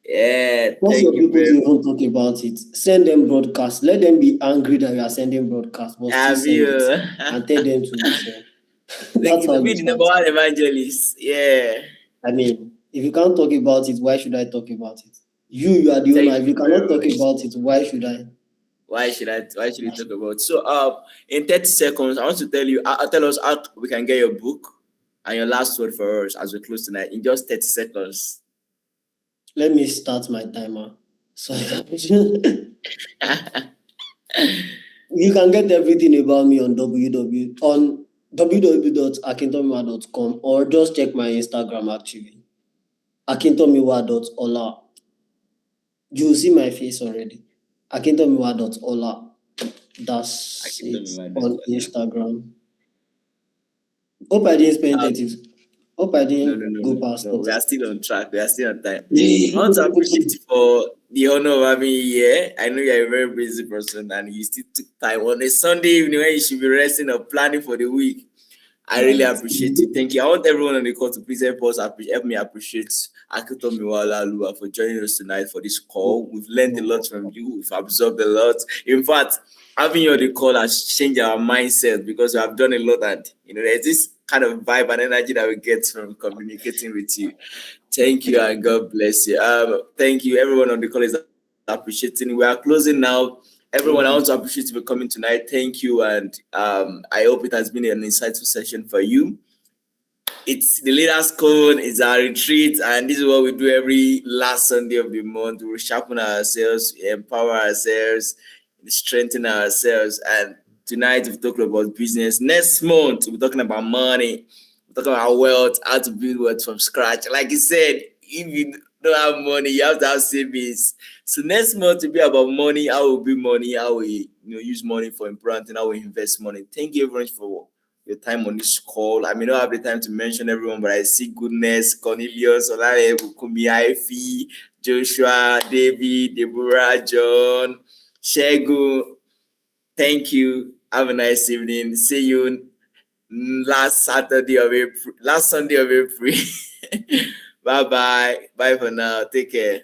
Yeah, Force your thank you people to very much. even talk about it. Send them broadcast. Let them be angry that you are sending broadcast, but still Have send you? it and tell them to listen. That's how Be you the number start. one evangelist. Yeah. If you can't talk about it, why should I talk about it? You are the owner. Thank If you you very cannot talk much. about it, why should I? Why should we talk about? So in 30 seconds, I want to tell us how we can get your book and your last word for us as we close tonight in just 30 seconds. Let me start my timer. So you can get everything about me on www.akintomiwa.com, or just check my Instagram actually. Akintomiwa.ola. You'll see my face already. Akintomiwa.ola. That's it on Instagram. Hope I didn't spend 30. Hope I didn't go past No. We 30. are still on track. We are still on time. I want to appreciate you for the honor of having you here. I know you're a very busy person and you still took time on a Sunday evening when you should be resting or planning for the week. I really appreciate you. Thank you. I want everyone on the call to please help me appreciate Akintomiwa for joining us tonight for this call. We've learned a lot from you. We've absorbed a lot. In fact, having you on the call has changed our mindset because we have done a lot, and there's this kind of vibe and energy that we get from communicating with you. Thank you and God bless you. Thank you. Everyone on the call is appreciating. We are closing now. Everyone, I want to appreciate you for coming tonight. Thank you, and I hope it has been an insightful session for you. It's the Leaders Coven, it's our retreat, and this is what we do every last Sunday of the month. We sharpen ourselves, empower ourselves, strengthen ourselves. And tonight we're talking about business. Next month we're talking about money, we're talking about wealth, how to build wealth from scratch. Like you said, if you don't have money, you have to have savings. So next month will be about money, how we build money, how we use money for important things, how we invest money. Thank you very much for your time on this call. I may not have the time to mention everyone, but I see Goodness, Cornelius, Olare, Bukumi, Ife, Joshua, David, Deborah, John, Shegu. Thank you. Have a nice evening. See you last Saturday of April, last Sunday of April. Bye bye. Bye for now. Take care.